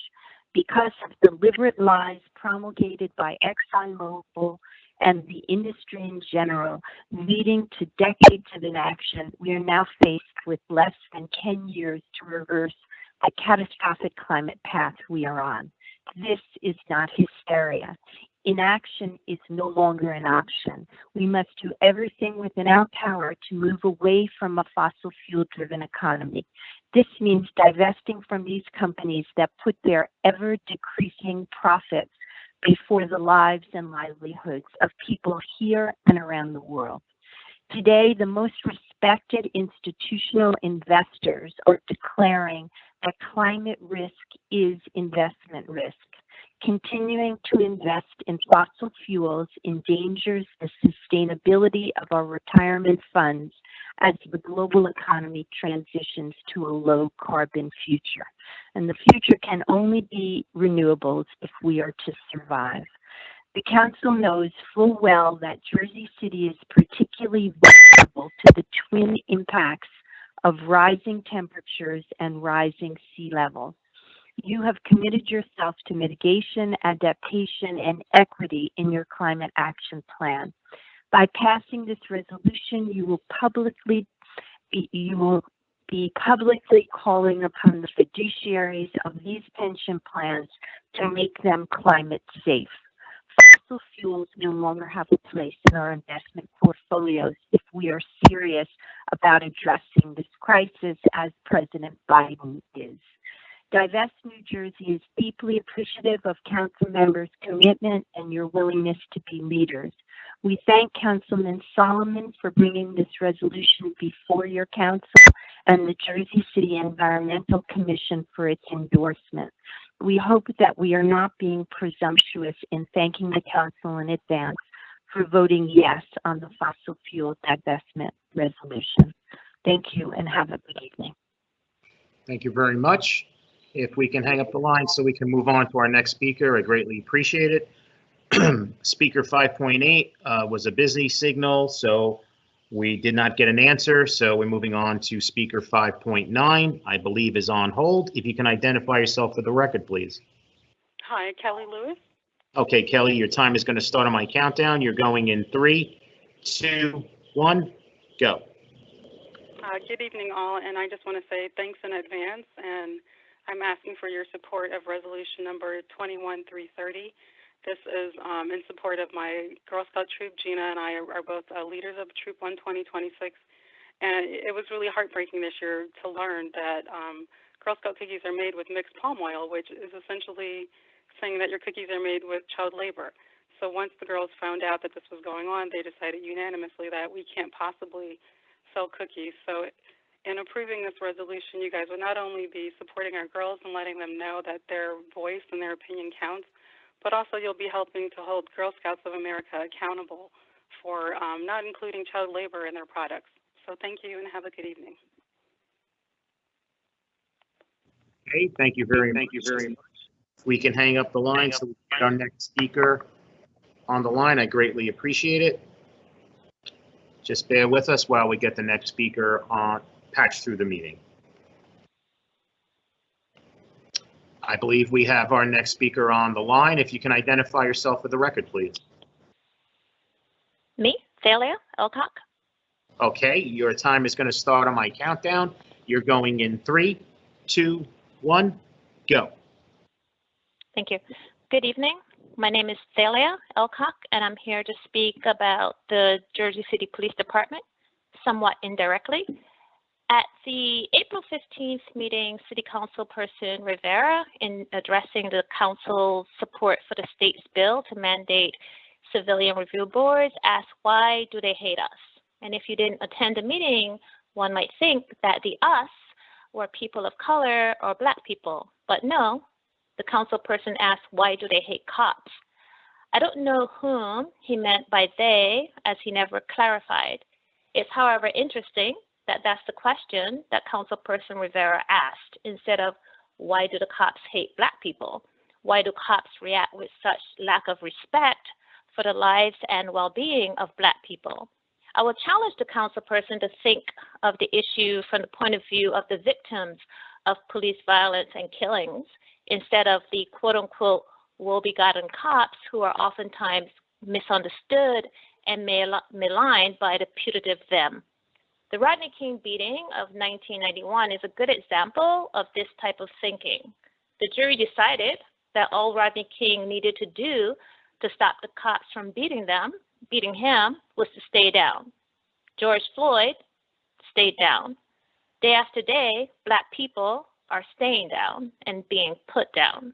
Because of deliberate lies promulgated by ExxonMobil and the industry in general, leading to decades of inaction, we are now faced with less than 10 years to reverse the catastrophic climate path we are on. This is not hysteria. Inaction is no longer an option. We must do everything within our power to move away from a fossil fuel-driven economy. This means divesting from these companies that put their ever-decreasing profits before the lives and livelihoods of people here and around the world. Today, the most respected institutional investors are declaring that climate risk is investment risk. Continuing to invest in fossil fuels endangers the sustainability of our retirement funds as the global economy transitions to a low carbon future. And the future can only be renewables if we are to survive. The Council knows full well that Jersey City is particularly vulnerable to the twin impacts of rising temperatures and rising sea levels. You have committed yourself to mitigation, adaptation, and equity in your climate action plan. By passing this resolution, you will be publicly calling upon the fiduciaries of these pension plans to make them climate safe. Fossil fuels no longer have a place in our investment portfolios if we are serious about addressing this crisis as President Biden is. Divest New Jersey is deeply appreciative of Council members' commitment and your willingness to be leaders. We thank Councilman Solomon for bringing this resolution before your Council and the Jersey City Environmental Commission for its endorsement. We hope that we are not being presumptuous in thanking the Council in advance for voting yes on the fossil fuel divestment resolution. Thank you and have a good evening. Thank you very much. If we can hang up the line so we can move on to our next speaker, I greatly appreciate it. Speaker 5.8 was a busy signal, so we did not get an answer. So we're moving on to speaker 5.9, I believe is on hold. If you can identify yourself for the record, please. Hi, Kelly Lewis. Okay, Kelly, your time is going to start on my countdown. You're going in 3, 2, 1, go. Good evening, all, and I just want to say thanks in advance, and I'm asking for your support of resolution number 21330. This is in support of my Girl Scout troop. Gina and I are both leaders of Troop 12026, and it was really heartbreaking this year to learn that Girl Scout cookies are made with mixed palm oil, which is essentially saying that your cookies are made with child labor. So once the girls found out that this was going on, they decided unanimously that we can't possibly sell cookies. So in approving this resolution, you guys would not only be supporting our girls and letting them know that their voice and their opinion counts, but also you'll be helping to hold Girl Scouts of America accountable for not including child labor in their products. So thank you and have a good evening. Okay, thank you very much. We can hang up the line so we can get our next speaker on the line. I greatly appreciate it. Just bear with us while we get the next speaker on patched through the meeting. I believe we have our next speaker on the line. If you can identify yourself for the record, please. Me, Thalia Elcock. Okay, your time is going to start on my countdown. You're going in 3, 2, 1, go. Thank you. Good evening. My name is Thalia Elcock, and I'm here to speak about the Jersey City Police Department, somewhat indirectly. At the April 15th meeting, City Councilperson Rivera, in addressing the Council's support for the state's bill to mandate civilian review boards, asked, why do they hate us? And if you didn't attend the meeting, one might think that the us were people of color or Black people. But no, the Councilperson asked, why do they hate cops? I don't know whom he meant by they, as he never clarified. It's, however, interesting that that's the question that Councilperson Rivera asked, instead of why do the cops hate Black people? Why do cops react with such lack of respect for the lives and well-being of Black people? I will challenge the councilperson to think of the issue from the point of view of the victims of police violence and killings, instead of the quote-unquote woe-begotten cops who are oftentimes misunderstood and maligned by the putative them. The Rodney King beating of 1991 is a good example of this type of thinking. The jury decided that all Rodney King needed to do to stop the cops from beating him, was to stay down. George Floyd stayed down. Day after day, Black people are staying down and being put down.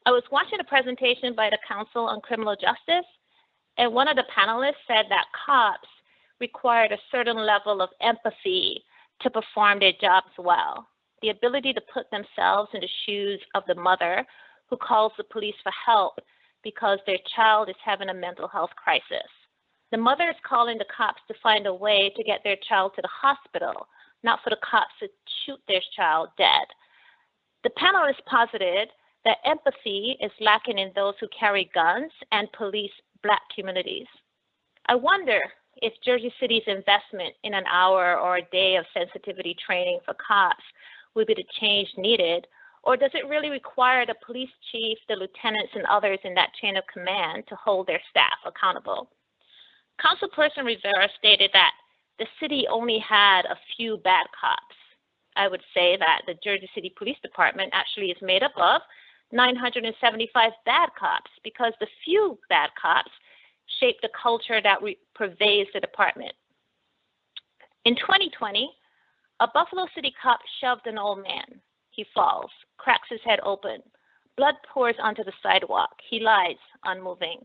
I was watching a presentation by the Council on Criminal Justice, and one of the panelists said that cops required a certain level of empathy to perform their jobs well. The ability to put themselves in the shoes of the mother who calls the police for help because their child is having a mental health crisis. The mother is calling the cops to find a way to get their child to the hospital, not for the cops to shoot their child dead. The panelists posited that empathy is lacking in those who carry guns and police Black communities. I wonder if Jersey City's investment in an hour or a day of sensitivity training for cops would be the change needed, or does it really require the police chief, the lieutenants, and others in that chain of command to hold their staff accountable? Councilperson Rivera stated that the city only had a few bad cops. I would say that the Jersey City Police Department actually is made up of 975 bad cops, because the few bad cops shape the culture that pervades the department. In 2020, a Buffalo City cop shoved an old man. He falls, cracks his head open. Blood pours onto the sidewalk. He lies, unmoving.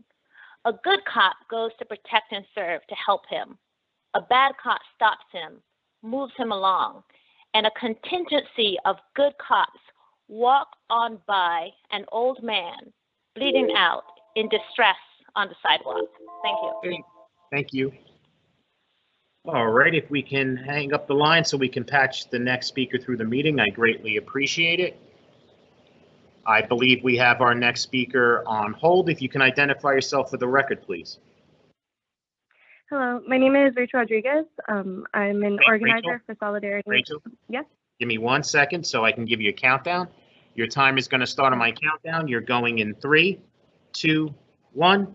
A good cop goes to protect and serve, to help him. A bad cop stops him, moves him along, and a contingency of good cops walk on by an old man bleeding out in distress on the sidewalk. Thank you. Thank you. All right, if we can hang up the line so we can patch the next speaker through the meeting, I greatly appreciate it. I believe we have our next speaker on hold. If you can identify yourself for the record, please. Hello, my name is Rachel Rodriguez. I'm an organizer Rachel? for Solidarity. Rachel? Yes. Give me 1 second so I can give you a countdown. Your time is going to start on my countdown. You're going in 3, 2, 1,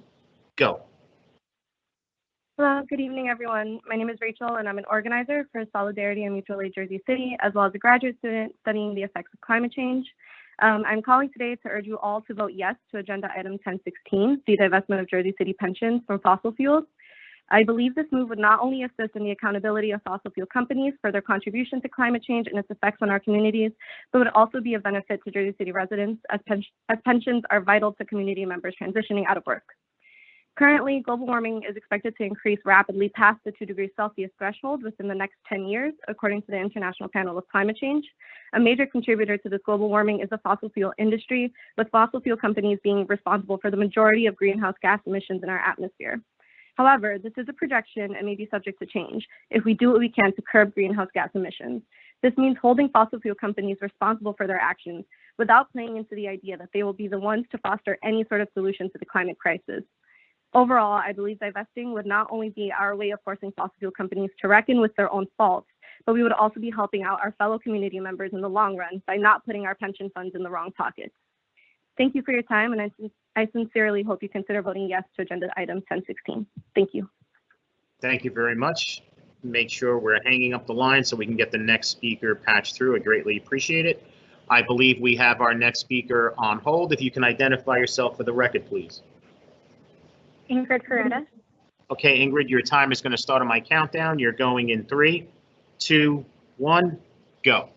go. Hello, good evening, everyone. My name is Rachel, and I'm an organizer for Solidarity and Mutual Aid Jersey City, as well as a graduate student studying the effects of climate change. I'm calling today to urge you all to vote yes to Agenda Item 1016, the divestment of Jersey City pensions from fossil fuels. I believe this move would not only assist in the accountability of fossil fuel companies for their contribution to climate change and its effects on our communities, but would also be a benefit to Jersey City residents, as pensions are vital to community members transitioning out of work. Currently, global warming is expected to increase rapidly past the 2 degrees Celsius threshold within the next 10 years, according to the International Panel of Climate Change. A major contributor to this global warming is the fossil fuel industry, with fossil fuel companies being responsible for the majority of greenhouse gas emissions in our atmosphere. However, this is a projection and may be subject to change if we do what we can to curb greenhouse gas emissions. This means holding fossil fuel companies responsible for their actions without playing into the idea that they will be the ones to foster any sort of solution to the climate crisis. Overall, I believe divesting would not only be our way of forcing fossil fuel companies to reckon with their own faults, but we would also be helping out our fellow community members in the long run by not putting our pension funds in the wrong pockets. Thank you for your time, and I sincerely hope you consider voting yes to Agenda Item 1016. Thank you. Thank you very much. Make sure we're hanging up the line so we can get the next speaker patched through. I greatly appreciate it. I believe we have our next speaker on hold. If you can identify yourself for the record, please. Ingrid Coretta. Okay, Ingrid, your time is going to start on my countdown. You're going in 3, 2, 1, go.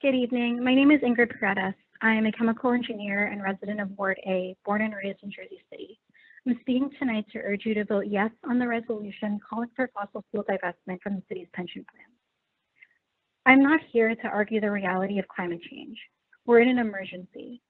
Good evening. My name is Ingrid Coretta. I am a chemical engineer and resident of Ward A, born and raised in Jersey City. I'm speaking tonight to urge you to vote yes on the resolution calling for fossil fuel divestment from the city's pension plan. I'm not here to argue the reality of climate change. We're in an emergency.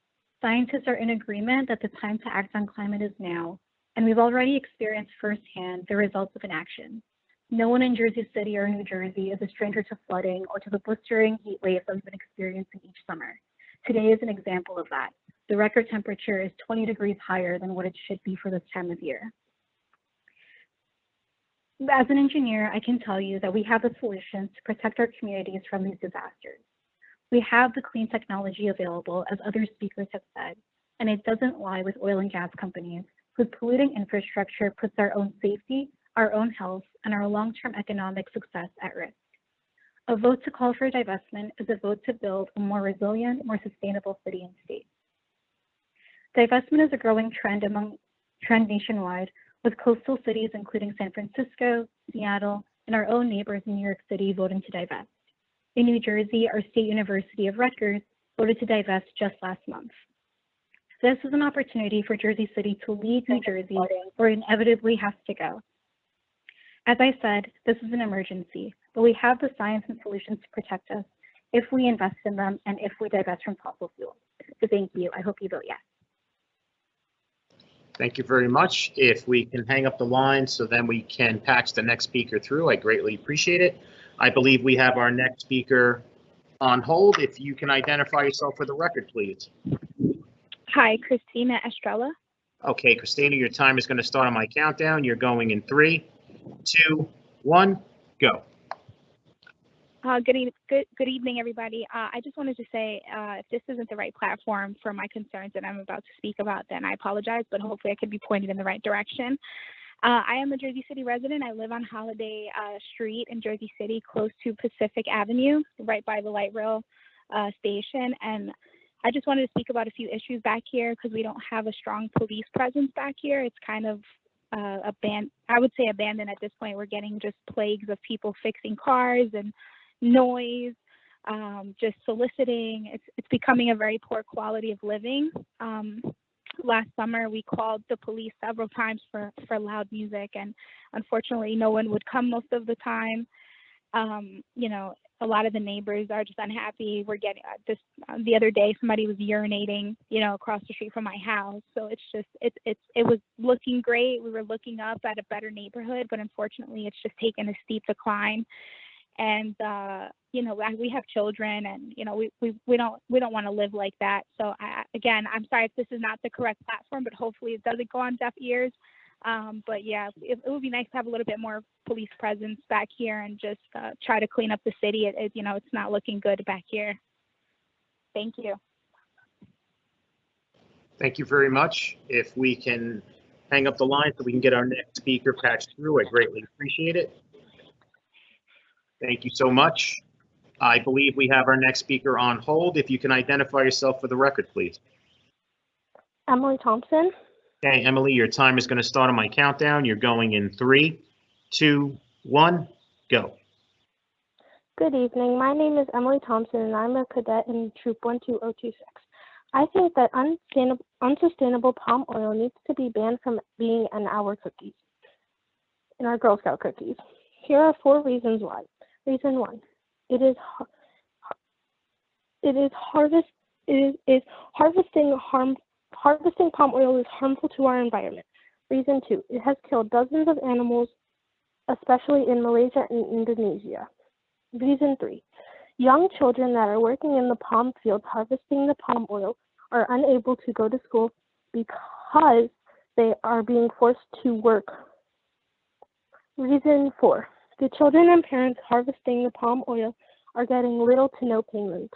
Scientists are in agreement that the time to act on climate is now, and we've already experienced firsthand the results of inaction. No one in Jersey City or New Jersey is a stranger to flooding or to the blistering heat waves that we've been experiencing each summer. Today is an example of that. The record temperature is 20 degrees higher than what it should be for this time of year. As an engineer, I can tell you that we have the solutions to protect our communities from these disasters. We have the clean technology available, as other speakers have said, and it doesn't lie with oil and gas companies whose polluting infrastructure puts our own safety, our own health, and our long-term economic success at risk. A vote to call for divestment is a vote to build a more resilient, more sustainable city and state. Divestment is a growing trend nationwide, with coastal cities including San Francisco, Seattle, and our own neighbors in New York City voting to divest. In New Jersey, our State University of Rutgers voted to divest just last month. This is an opportunity for Jersey City to lead New Jersey where it inevitably has to go. As I said, this is an emergency, but we have the science and solutions to protect us if we invest in them and if we divest from fossil fuels. So thank you. I hope you vote yes. Thank you very much. If we can hang up the line so then we can patch the next speaker through, I greatly appreciate it. I believe we have our next speaker on hold. If you can identify yourself for the record, please. Hi, Christina Estrella. Okay, Christina, your time is going to start on my countdown. You're going in 3, 2, 1, go. Good evening, everybody. I just wanted to say, if this isn't the right platform for my concerns that I'm about to speak about, then I apologize, but hopefully I could be pointed in the right direction. I am a Jersey City resident. I live on Holiday Street in Jersey City, close to Pacific Avenue, right by the light rail station. And I just wanted to speak about a few issues back here because we don't have a strong police presence back here. It's kind of I would say abandoned at this point. We're getting just plagues of people fixing cars and noise, just soliciting. It's becoming a very poor quality of living. Last summer, we called the police several times for loud music, and unfortunately, no one would come most of the time. You know, a lot of the neighbors are just unhappy. We're getting this the other day, somebody was urinating, you know, across the street from my house. So it's just it was looking great. We were looking up at a better neighborhood, but unfortunately, it's just taken a steep decline. And you know, we have children, and you know, we don't want to live like that. So again, I'm sorry if this is not the correct platform, but hopefully it doesn't go on deaf ears. But yeah, it would be nice to have a little bit more police presence back here and just try to clean up the city. You know, it's not looking good back here. Thank you. Thank you very much. If we can hang up the line so we can get our next speaker patched through, I greatly appreciate it. Thank you so much. I believe we have our next speaker on hold. If you can identify yourself for the record, please. Emily Thompson. Okay, Emily, your time is going to start on my countdown. You're going in 3, 2, 1, go. Good evening. My name is Emily Thompson, and I'm a cadet in Troop 12026. I think that unsustainable palm oil needs to be banned from being in our cookies, in our Girl Scout cookies. Here are 4 reasons why. Reason 1, harvesting palm oil is harmful to our environment. Reason 2, it has killed dozens of animals, especially in Malaysia and Indonesia. Reason 3, young children that are working in the palm fields harvesting the palm oil are unable to go to school because they are being forced to work. Reason 4, the children and parents harvesting the palm oil are getting little to no payment.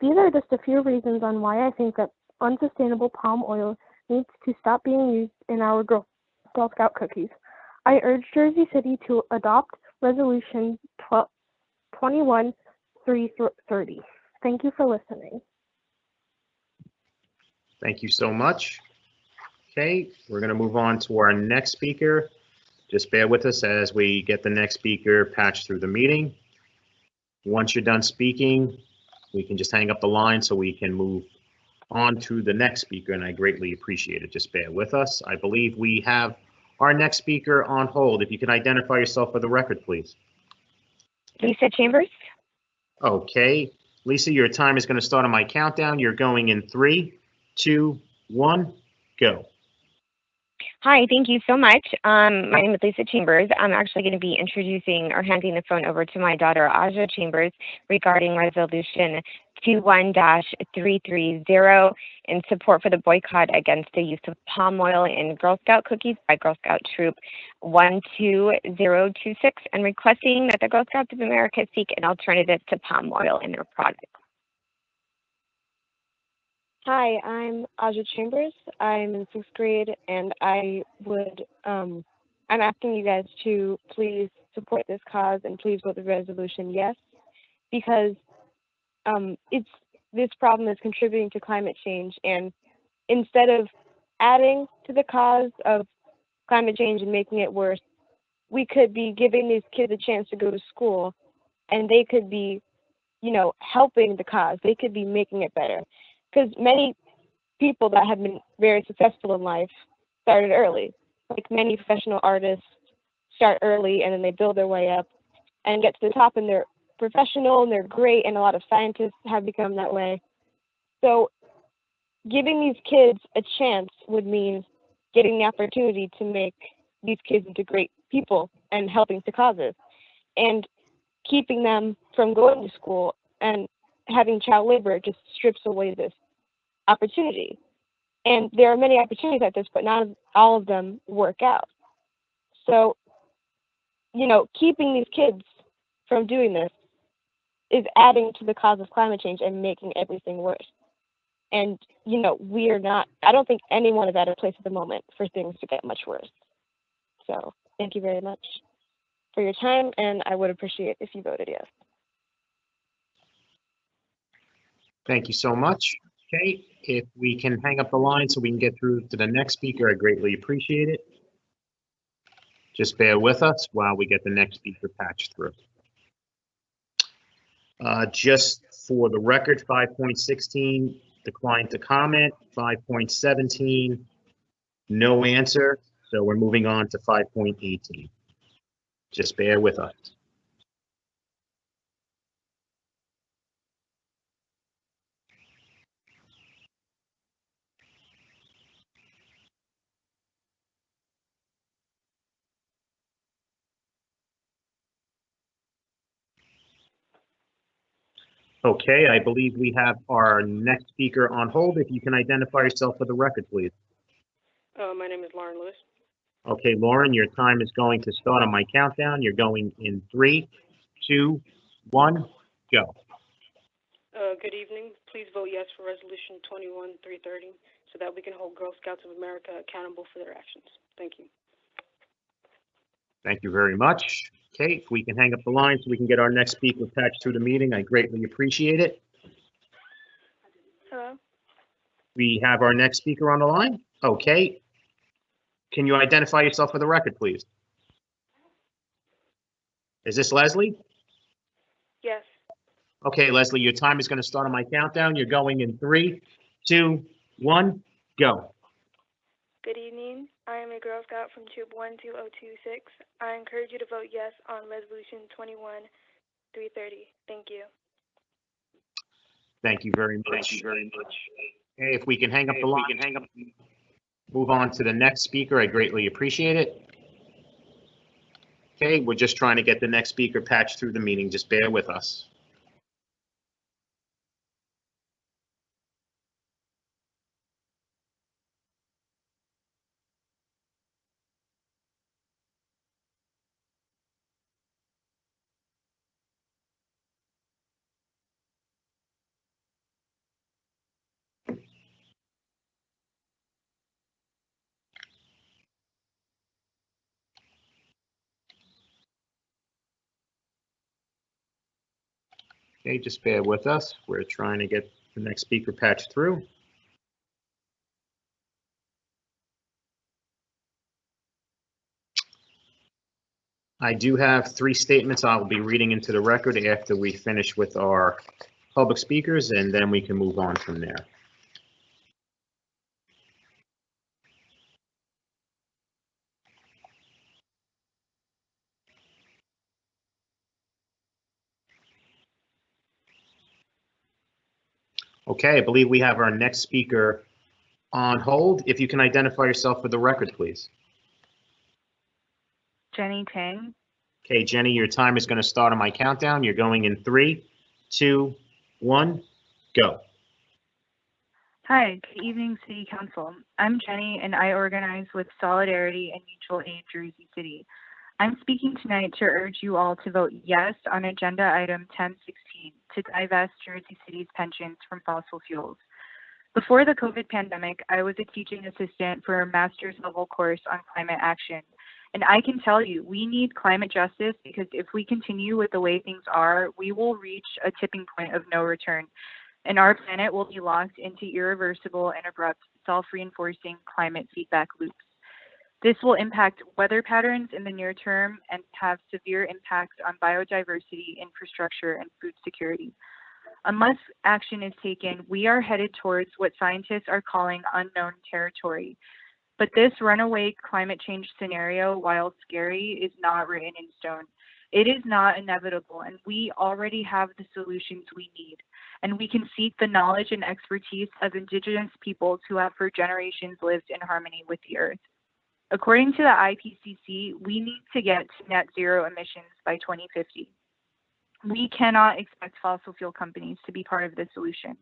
These are just a few reasons on why I think that unsustainable palm oil needs to stop being used in our Girl Scout cookies. I urge Jersey City to adopt Resolution 21330. Thank you for listening. Thank you so much. Okay, we're going to move on to our next speaker. Just bear with us as we get the next speaker patched through the meeting. Once you're done speaking, we can just hang up the line so we can move on to the next speaker, and I greatly appreciate it. Just bear with us. I believe we have our next speaker on hold. If you can identify yourself for the record, please. Lisa Chambers. Okay, Lisa, your time is going to start on my countdown. You're going in 3, 2, 1, go. Hi, thank you so much. My name is Lisa Chambers. I'm actually going to be introducing or handing the phone over to my daughter, Aja Chambers, regarding Resolution 21-330 in support for the boycott against the use of palm oil in Girl Scout cookies by Girl Scout Troop 12026, and requesting that the Girl Scouts of America seek an alternative to palm oil in their products. Hi, I'm Aja Chambers. I'm in 6th grade, and I'm asking you guys to please support this cause and please vote the resolution yes, because this problem is contributing to climate change, and instead of adding to the cause of climate change and making it worse, we could be giving these kids a chance to go to school, and they could be, you know, helping the cause. They could be making it better. Because many people that have been very successful in life started early. Like many professional artists start early and then they build their way up and get to the top, and they're professional and they're great, and a lot of scientists have become that way. So giving these kids a chance would mean getting the opportunity to make these kids into great people and helping to causes, and keeping them from going to school and having child labor just strips away this opportunity. And there are many opportunities like this, but not all of them work out. So, you know, keeping these kids from doing this is adding to the cause of climate change and making everything worse. And, you know, we are not, I don't think anyone is at a place at the moment for things to get much worse. So thank you very much for your time, and I would appreciate if you voted yes. Thank you so much. Okay, if we can hang up the line so we can get through to the next speaker, I greatly appreciate it. Just bear with us while we get the next speaker patched through. Just for the record, 5.16 declined to comment, 5.17 no answer, so we're moving on to 5.18. Just bear with us. Okay, I believe we have our next speaker on hold. If you can identify yourself for the record, please. My name is Lauren Lewis. Okay, Lauren, your time is going to start on my countdown. You're going in 3, 2, 1, go. Good evening. Please vote yes for Resolution 21-330 so that we can hold Girl Scouts of America accountable for their actions. Thank you. Thank you very much. Okay, if we can hang up the line so we can get our next speaker patched through the meeting, I greatly appreciate it. Hello? We have our next speaker on the line. Okay. Can you identify yourself for the record, please? Is this Leslie? Yes. Okay, Leslie, your time is going to start on my countdown. You're going in 3, 2, 1, go. Good evening. I am a Girl Scout from Troop 12026. I encourage you to vote yes on Resolution 21-330. Thank you. Thank you very much. Thank you very much. Okay, if we can hang up the line, move on to the next speaker. I greatly appreciate it. Okay, we're just trying to get the next speaker patched through the meeting. Just bear with us. Okay, just bear with us. We're trying to get the next speaker patched through. I do have 3 statements I will be reading into the record after we finish with our public speakers, and then we can move on from there. Okay, I believe we have our next speaker on hold. If you can identify yourself for the record, please. Jenny Tang. Okay, Jenny, your time is going to start on my countdown. You're going in 3, 2, 1, go. Hi, good evening, City Council. I'm Jenny, and I organize with Solidarity and Mutual Aid Jersey City. I'm speaking tonight to urge you all to vote yes on Agenda Item 1016 to divest Jersey City's pensions from fossil fuels. Before the COVID pandemic, I was a teaching assistant for a master's level course on climate action. And I can tell you, we need climate justice, because if we continue with the way things are, we will reach a tipping point of no return, and our planet will be locked into irreversible and abrupt self-reinforcing climate feedback loops. This will impact weather patterns in the near term and have severe impacts on biodiversity, infrastructure, and food security. Unless action is taken, we are headed towards what scientists are calling unknown territory. But this runaway climate change scenario, while scary, is not written in stone. It is not inevitable, and we already have the solutions we need. And we can seek the knowledge and expertise of Indigenous peoples who have for generations lived in harmony with the earth. According to the IPCC, we need to get to net zero emissions by 2050. We cannot expect fossil fuel companies to be part of the solution.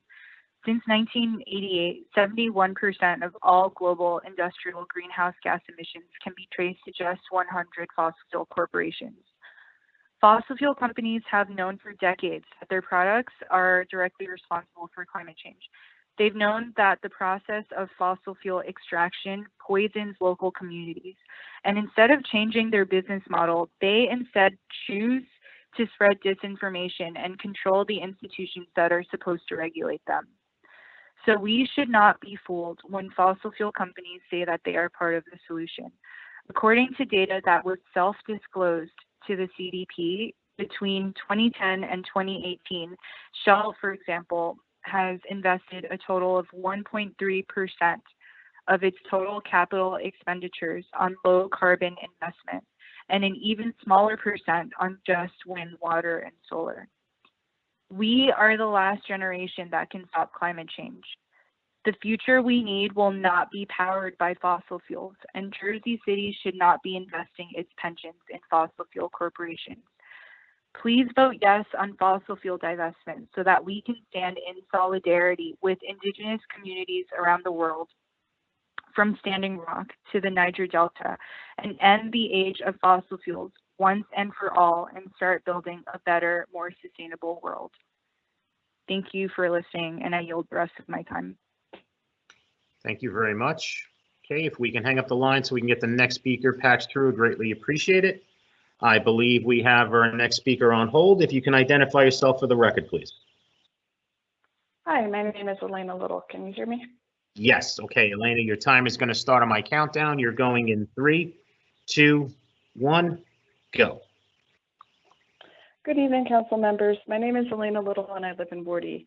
Since 1988, 71% of all global industrial greenhouse gas emissions can be traced to just 100 fossil fuel corporations. Fossil fuel companies have known for decades that their products are directly responsible for climate change. They've known that the process of fossil fuel extraction poisons local communities. And instead of changing their business model, they instead choose to spread disinformation and control the institutions that are supposed to regulate them. So we should not be fooled when fossil fuel companies say that they are part of the solution. According to data that was self-disclosed to the CDP, between 2010 and 2018, Shell, for example, has invested a total of 1.3% of its total capital expenditures on low carbon investment, and an even smaller percent on just wind, water, and solar. We are the last generation that can stop climate change. The future we need will not be powered by fossil fuels, and Jersey City should not be investing its pensions in fossil fuel corporations. Please vote yes on fossil fuel divestment so that we can stand in solidarity with Indigenous communities around the world, from Standing Rock to the Niger Delta, and end the age of fossil fuels once and for all and start building a better, more sustainable world. Thank you for listening, and I yield the rest of my time. Thank you very much. Okay, if we can hang up the line so we can get the next speaker patched through, greatly appreciate it. I believe we have our next speaker on hold. If you can identify yourself for the record, please. Hi, my name is Elena Little. Can you hear me? Yes. Okay, Elena, your time is going to start on my countdown. You're going in 3, 2, 1, go. Good evening, council members. My name is Elena Little and I live in Ward E.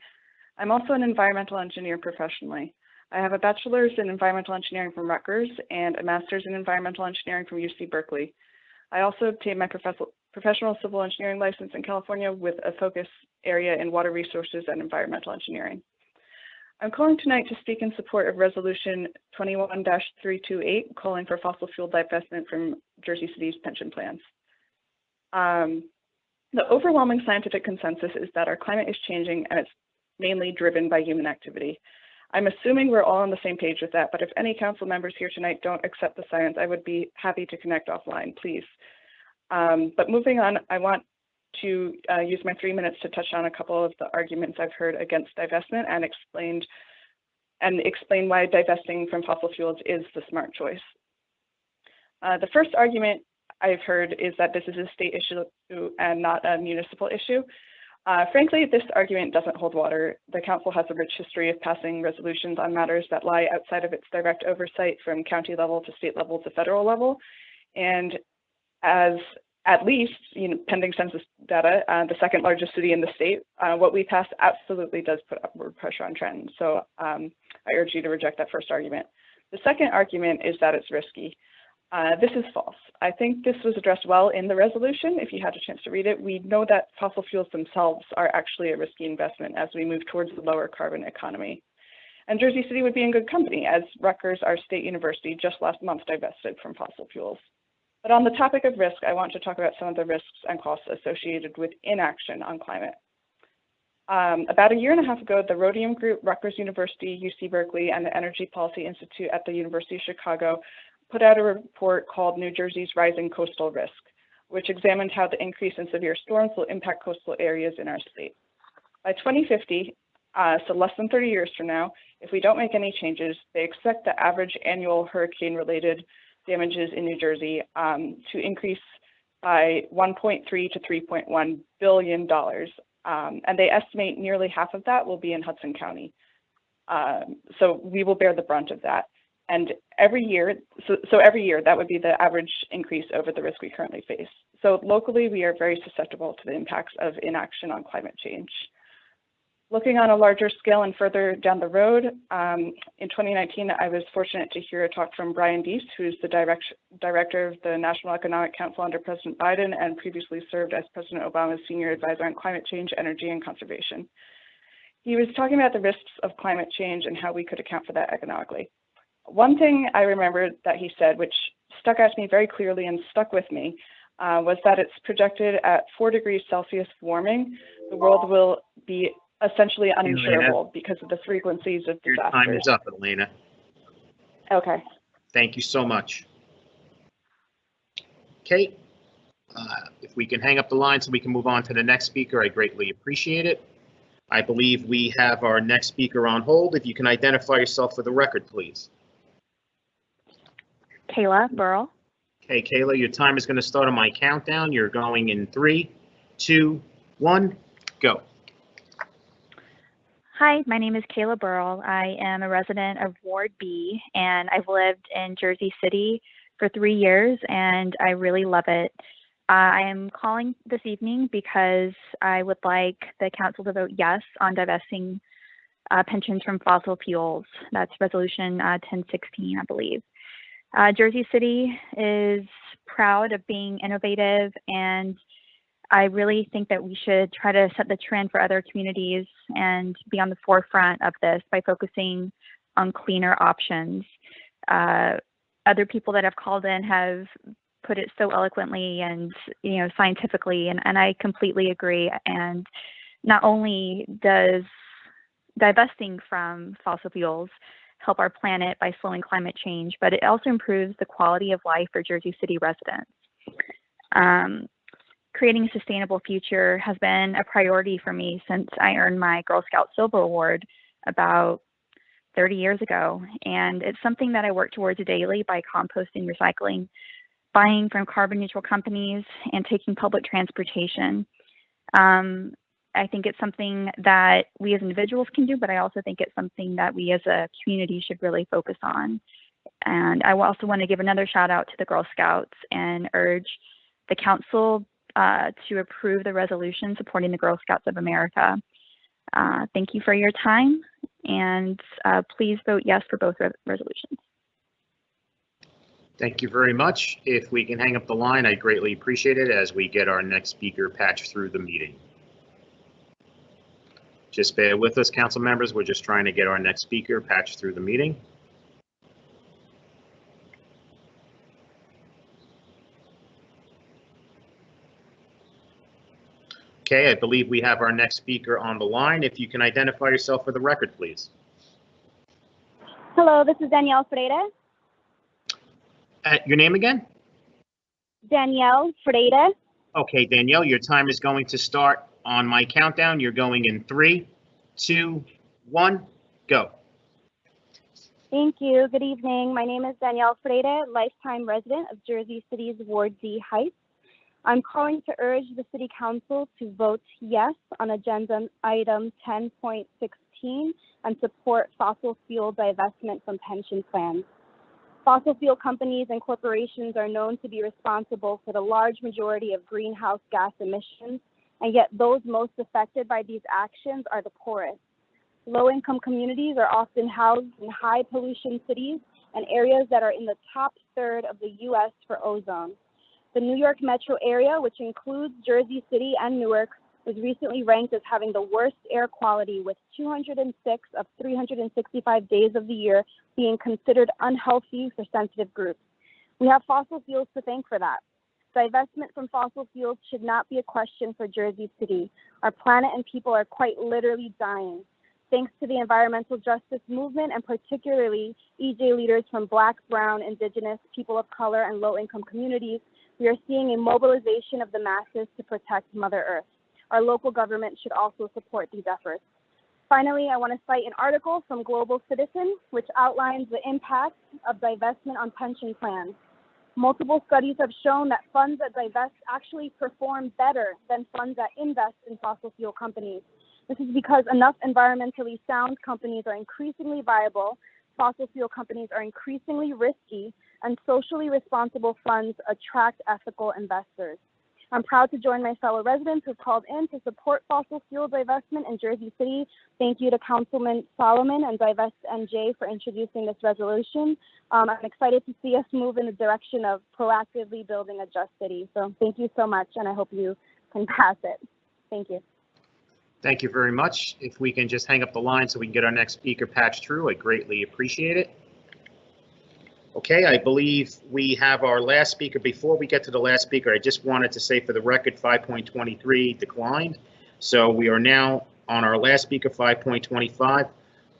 I'm also an environmental engineer professionally. I have a bachelor's in environmental engineering from Rutgers and a master's in environmental engineering from UC Berkeley. I also obtained my professional civil engineering license in California with a focus area in water resources and environmental engineering. I'm calling tonight to speak in support of Resolution 21-328, calling for fossil fuel divestment from Jersey City's pension plans. The overwhelming scientific consensus is that our climate is changing and it's mainly driven by human activity. I'm assuming we're all on the same page with that, but if any council members here tonight don't accept the science, I would be happy to connect offline, please. But moving on, I want to use my 3 minutes to touch on a couple of the arguments I've heard against divestment and explain why divesting from fossil fuels is the smart choice. The first argument I've heard is that this is a state issue and not a municipal issue. Frankly, this argument doesn't hold water. The council has a rich history of passing resolutions on matters that lie outside of its direct oversight from county level to state level to federal level. And as at least, pending census data, the second largest city in the state, what we pass absolutely does put upward pressure on trends. So I urge you to reject that first argument. The second argument is that it's risky. This is false. I think this was addressed well in the resolution. If you had a chance to read it, we know that fossil fuels themselves are actually a risky investment as we move towards the lower carbon economy. And Jersey City would be in good company, as Rutgers, our state university, just last month divested from fossil fuels. But on the topic of risk, I want to talk about some of the risks and costs associated with inaction on climate. About a year and a half ago, the Rhodium Group, Rutgers University, UC Berkeley, and the Energy Policy Institute at the University of Chicago put out a report called New Jersey's Rising Coastal Risk, which examined how the increase in severe storms will impact coastal areas in our state. By 2050, so less than 30 years from now, if we don't make any changes, they expect the average annual hurricane-related damages in New Jersey to increase by $1.3 to $3.1 billion. And they estimate nearly half of that will be in Hudson County. So we will bear the brunt of that. And every year, every year, that would be the average increase over the risk we currently face. So locally, we are very susceptible to the impacts of inaction on climate change. Looking on a larger scale and further down the road, in 2019, I was fortunate to hear a talk from Brian Deese, who's the director of the National Economic Council under President Biden and previously served as President Obama's senior advisor on climate change, energy, and conservation. He was talking about the risks of climate change and how we could account for that economically. One thing I remembered that he said, which stuck out to me very clearly and stuck with me, was that it's projected at 4 degrees Celsius warming, the world will be essentially uninsurable because of the frequencies of disasters. Your time is up, Elena. Okay. Thank you so much. Kate, if we can hang up the line so we can move on to the next speaker, I greatly appreciate it. I believe we have our next speaker on hold. If you can identify yourself for the record, please. Kayla Burrell. Okay, Kayla, your time is going to start on my countdown. You're going in 3, 2, 1, go. Hi, my name is Kayla Burrell. I am a resident of Ward B, and I've lived in Jersey City for 3 years, and I really love it. I am calling this evening because I would like the council to vote yes on divesting pensions from fossil fuels. That's resolution 1016, I believe. Jersey City is proud of being innovative, and I really think that we should try to set the trend for other communities and be on the forefront of this by focusing on cleaner options. Other people that have called in have put it so eloquently and scientifically, and I completely agree. And not only does divesting from fossil fuels help our planet by slowing climate change, but it also improves the quality of life for Jersey City residents. Creating a sustainable future has been a priority for me since I earned my Girl Scout Silver Award about 30 years ago. And it's something that I work towards daily by composting, recycling, buying from carbon neutral companies, and taking public transportation. I think it's something that we as individuals can do, but I also think it's something that we as a community should really focus on. And I also want to give another shout out to the Girl Scouts and urge the council to approve the resolution supporting the Girl Scouts of America. Thank you for your time, and please vote yes for both resolutions. Thank you very much. If we can hang up the line, I greatly appreciate it as we get our next speaker patched through the meeting. Just bear with us, council members. We're just trying to get our next speaker patched through the meeting. Okay, I believe we have our next speaker on the line. If you can identify yourself for the record, please. Hello, this is Danielle Freire. Your name again? Danielle Freire. Okay, Danielle, your time is going to start on my countdown. You're going in 3, 2, 1, go. Thank you. Good evening. My name is Danielle Freire, lifetime resident of Jersey City's Ward D Heights. I'm calling to urge the City Council to vote yes on agenda item 10.16 and support fossil fuel divestment from pension plans. Fossil fuel companies and corporations are known to be responsible for the large majority of greenhouse gas emissions, and yet those most affected by these actions are the poorest. Low-income communities are often housed in high-pollution cities and areas that are in the top third of the U.S. for ozone. The New York metro area, which includes Jersey City and Newark, was recently ranked as having the worst air quality, with 206 of 365 days of the year being considered unhealthy for sensitive groups. We have fossil fuels to thank for that. Divestment from fossil fuels should not be a question for Jersey City. Our planet and people are quite literally dying. Thanks to the environmental justice movement, and particularly EJ leaders from Black, Brown, Indigenous, people of color, and low-income communities, we are seeing a mobilization of the masses to protect Mother Earth. Our local government should also support these efforts. Finally, I want to cite an article from Global Citizen, which outlines the impact of divestment on pension plans. Multiple studies have shown that funds that divest actually perform better than funds that invest in fossil fuel companies. This is because enough environmentally sound companies are increasingly viable, fossil fuel companies are increasingly risky, and socially responsible funds attract ethical investors. I'm proud to join my fellow residents who've called in to support fossil fuel divestment in Jersey City. Thank you to Councilman Solomon and Divest NJ for introducing this resolution. I'm excited to see us move in the direction of proactively building a just city. So thank you so much, and I hope you can pass it. Thank you. Thank you very much. If we can just hang up the line so we can get our next speaker patched through, I greatly appreciate it. Okay, I believe we have our last speaker. Before we get to the last speaker, I just wanted to say for the record, 5.23 declined. So we are now on our last speaker, 5.25,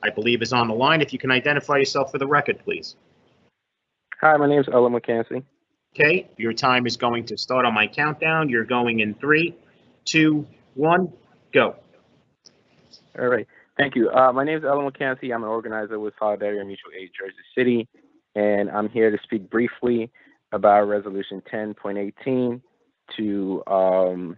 I believe is on the line. If you can identify yourself for the record, please. Hi, my name is Ella McKenzie. Okay, your time is going to start on my countdown. You're going in 3, 2, 1, go. All right, thank you. My name is Ella McKenzie. I'm an organizer with Solidarity and Mutual Aid Jersey City, and I'm here to speak briefly about Resolution 10.18 to, well,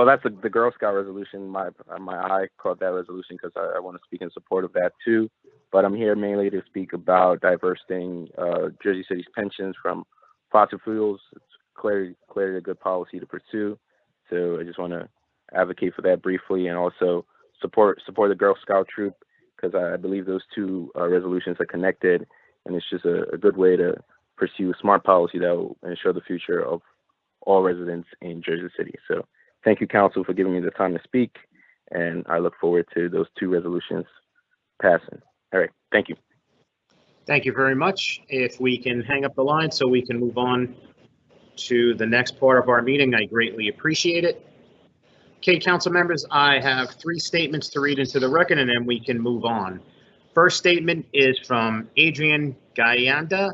that's the Girl Scout resolution. My eye caught that resolution because I want to speak in support of that too. But I'm here mainly to speak about divesting Jersey City's pensions from fossil fuels. It's clearly a good policy to pursue. So I just want to advocate for that briefly, and also support the Girl Scout troop, because I believe those two resolutions are connected, and it's just a good way to pursue smart policy that will ensure the future of all residents in Jersey City. So thank you, Council, for giving me the time to speak, and I look forward to those two resolutions passing. All right, thank you. Thank you very much. If we can hang up the line so we can move on to the next part of our meeting, I greatly appreciate it. Okay, council members, I have 3 statements to read into the record, and then we can move on. First statement is from Adrian Gayanda.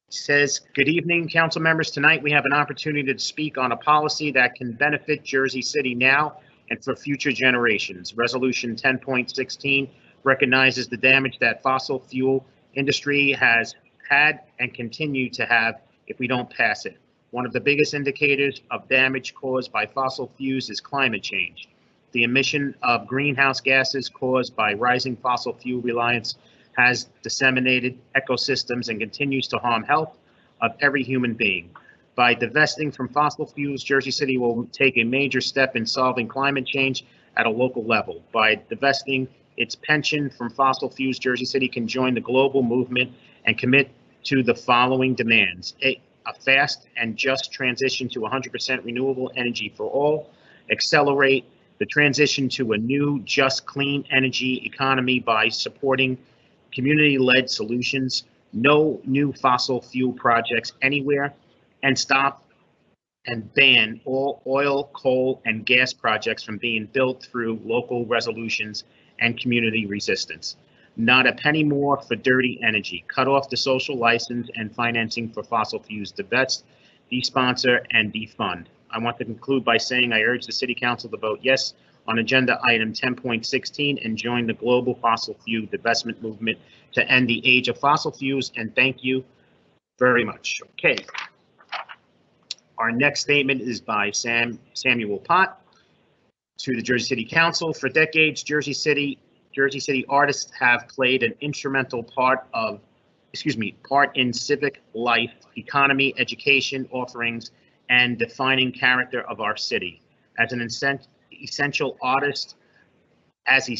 Says, good evening, council members. Tonight we have an opportunity to speak on a policy that can benefit Jersey City now and for future generations. Resolution 10.16 recognizes the damage that fossil fuel industry has had and continue to have if we don't pass it. One of the biggest indicators of damage caused by fossil fuels is climate change. The emission of greenhouse gases caused by rising fossil fuel reliance has disseminated ecosystems and continues to harm health of every human being. By divesting from fossil fuels, Jersey City will take a major step in solving climate change at a local level. By divesting its pension from fossil fuels, Jersey City can join the global movement and commit to the following demands: a fast and just transition to 100% renewable energy for all, accelerate the transition to a new, just, clean energy economy by supporting community-led solutions, no new fossil fuel projects anywhere, and stop and ban all oil, coal, and gas projects from being built through local resolutions and community resistance. Not a penny more for dirty energy. Cut off the social license and financing for fossil fuels. Divest, de-sponsor, and defund. I want to conclude by saying I urge the City Council to vote yes on agenda item 10.16 and join the global fossil fuel divestment movement to end the age of fossil fuels, and thank you very much. Okay. Our next statement is by Samuel Pott to the Jersey City Council. For decades, Jersey City artists have played an instrumental part in civic life, economy, education offerings, and defining character of our city. As an essential artist, as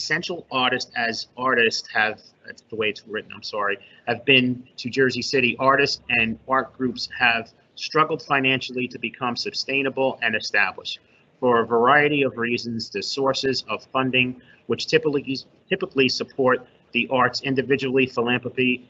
artists have, that's the way it's written, I'm sorry, have been to Jersey City. Artists and art groups have struggled financially to become sustainable and established. For a variety of reasons, the sources of funding, which typically support the arts individually, philanthropy,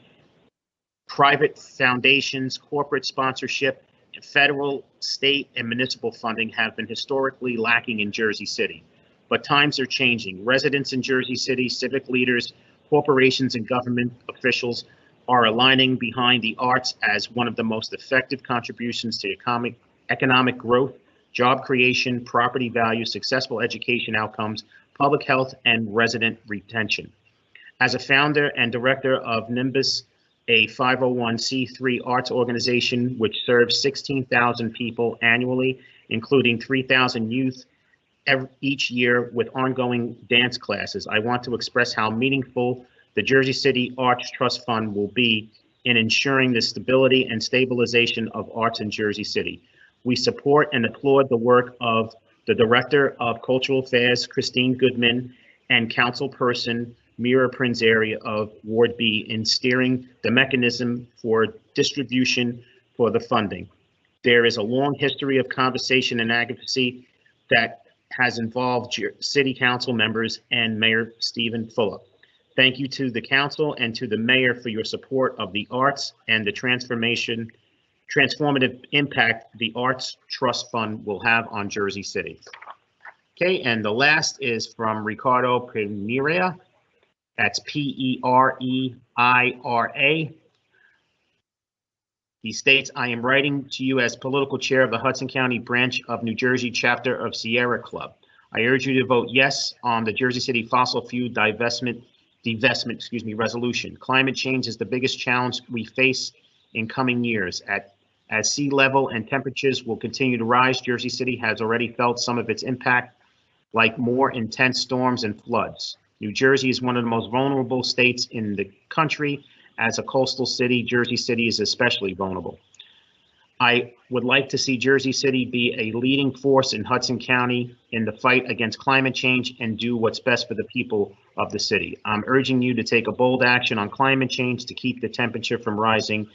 private foundations, corporate sponsorship, and federal, state, and municipal funding, have been historically lacking in Jersey City. But times are changing. Residents in Jersey City, civic leaders, corporations, and government officials are aligning behind the arts as one of the most effective contributions to economic growth, job creation, property value, successful education outcomes, public health, and resident retention. As a founder and director of Nimbus, a 501c3 arts organization which serves 16,000 people annually, including 3,000 youth each year with ongoing dance classes. I want to express how meaningful the Jersey City Arts Trust Fund will be in ensuring the stability and stabilization of arts in Jersey City. We support and applaud the work of the Director of Cultural Affairs, Christine Goodman, and Councilperson Mira Prinzeri of Ward B in steering the mechanism for distribution for the funding. There is a long history of conversation and advocacy that has involved City Council members and Mayor Stephen Fulop. Thank you to the council and to the mayor for your support of the arts and the transformative impact the Arts Trust Fund will have on Jersey City. Okay, and the last is from Ricardo Pereira. That's P-E-R-E-I-R-A. He states, I am writing to you as political chair of the Hudson County branch of New Jersey chapter of Sierra Club. I urge you to vote yes on the Jersey City fossil fuel divestment resolution. Climate change is the biggest challenge we face in coming years. As sea level and temperatures will continue to rise, Jersey City has already felt some of its impact, like more intense storms and floods. New Jersey is one of the most vulnerable states in the country. As a coastal city, Jersey City is especially vulnerable. I would like to see Jersey City be a leading force in Hudson County in the fight against climate change and do what's best for the people of the city. I'm urging you to take a bold action on climate change to keep the temperature from rising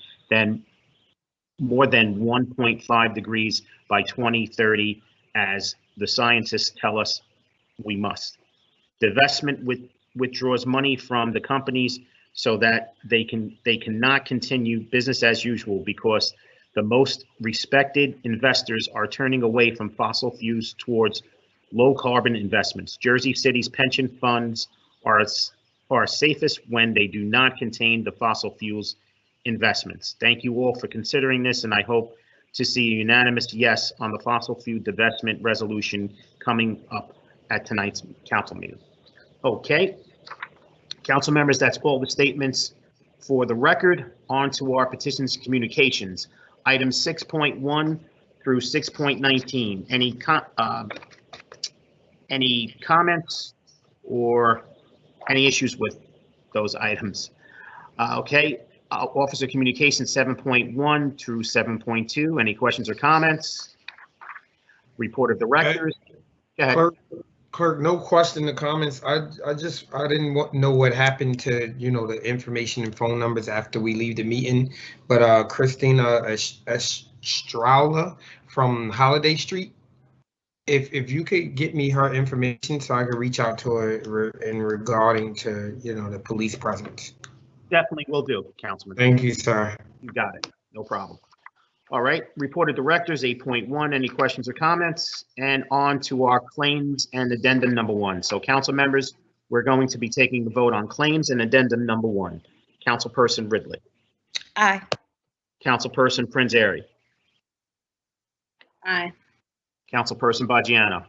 more than 1.5 degrees by 2030, as the scientists tell us we must. Divestment withdraws money from the companies so that they cannot continue business as usual, because the most respected investors are turning away from fossil fuels towards low carbon investments. Jersey City's pension funds are safest when they do not contain the fossil fuels investments. Thank you all for considering this, and I hope to see a unanimous yes on the fossil fuel divestment resolution coming up at tonight's council meeting. Okay, council members, that's all the statements for the record. On to our petitions communications. Items 6.1 through 6.19. Any comments or any issues with those items? Okay, officer communication 7.1 through 7.2. Any questions or comments? Report of directors. Go ahead. Clerk, no question or comments. I didn't know what happened to, the information and phone numbers after we leave the meeting. But Christina Estrella from Holiday Street, if you could get me her information so I could reach out to her in regarding to, the police presence. Definitely will do, Councilman. Thank you, sir. You got it. No problem. All right, report of directors 8.1. Any questions or comments? And on to our claims and addendum number 1. So council members, we're going to be taking the vote on claims and addendum number 1. Councilperson Ridley. Aye. Councilperson Prinzeri. Aye. Councilperson Baggiano.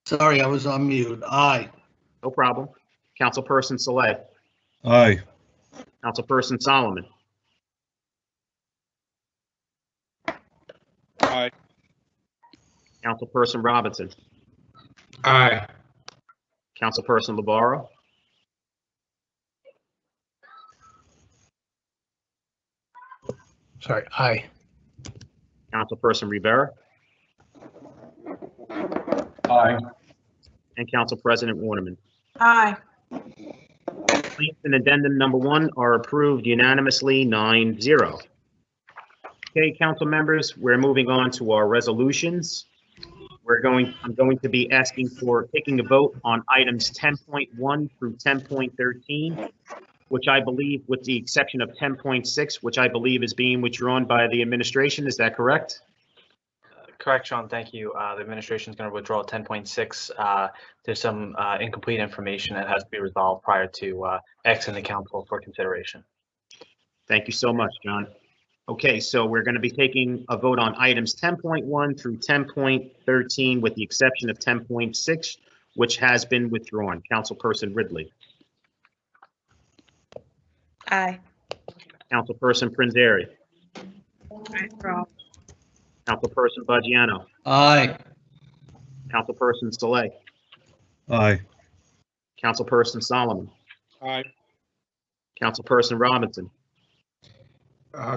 Sorry, I was on mute. Aye. No problem. Councilperson Saleh. Aye. Councilperson Solomon. Aye. Councilperson Robinson. Aye. Councilperson Labarro. Sorry, aye. Councilperson Rivera. Aye. And Council President Waterman. Aye. Claims and addendum number 1 are approved unanimously 9-0. Okay, council members, we're moving on to our resolutions. I'm going to be asking for taking a vote on items 10.1 through 10.13, which I believe, with the exception of 10.6, which I believe is being withdrawn by the administration. Is that correct? Correct, Sean. Thank you. The administration is going to withdraw 10.6. There's some incomplete information that has to be resolved prior to exiting the council for consideration. Thank you so much, John. Okay, so we're going to be taking a vote on items 10.1 through 10.13, with the exception of 10.6, which has been withdrawn. Councilperson Ridley. Aye. Councilperson Prinzeri. Aye for all. Councilperson Baggiano. Aye. Councilperson Saleh. Aye. Councilperson Solomon. Aye. Councilperson Robinson.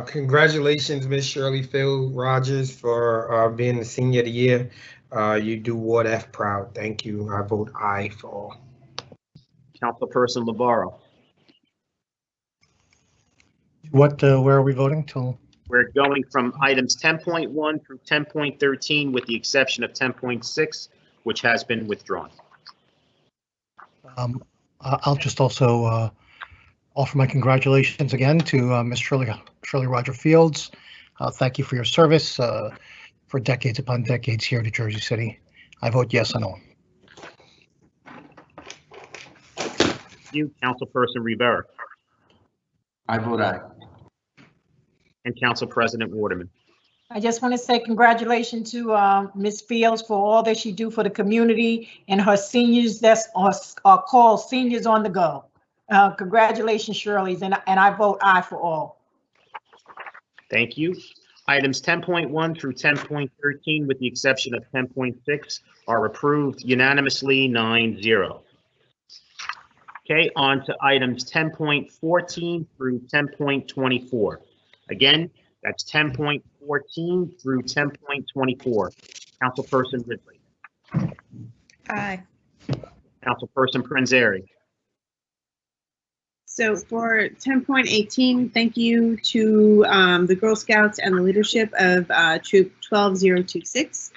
Congratulations, Miss Shirley Phil Rogers, for being the Senior of the Year. You do Ward F proud. Thank you. I vote aye for all. Councilperson Labarro. What, where are we voting till? We're going from items 10.1 through 10.13 with the exception of 10.6, which has been withdrawn. I'll just also offer my congratulations again to Ms. Shirley Roger Fields. Thank you for your service for decades upon decades here to Jersey City. I vote yes on all. You, Councilperson Rivera. I vote aye. And Council President Waterman. I just want to say congratulations to Ms. Fields for all that she do for the community and her seniors that are called Seniors on the Go. Congratulations, Shirley, and I vote aye for all. Thank you. Items 10.1 through 10.13, with the exception of 10.6, are approved unanimously 9-0. Okay, on to items 10.14 through 10.24. Again, that's 10.14 through 10.24. Councilperson Ridley. Aye. Councilperson Prinzary. So for 10.18, thank you to the Girl Scouts and the leadership of Troop 12026.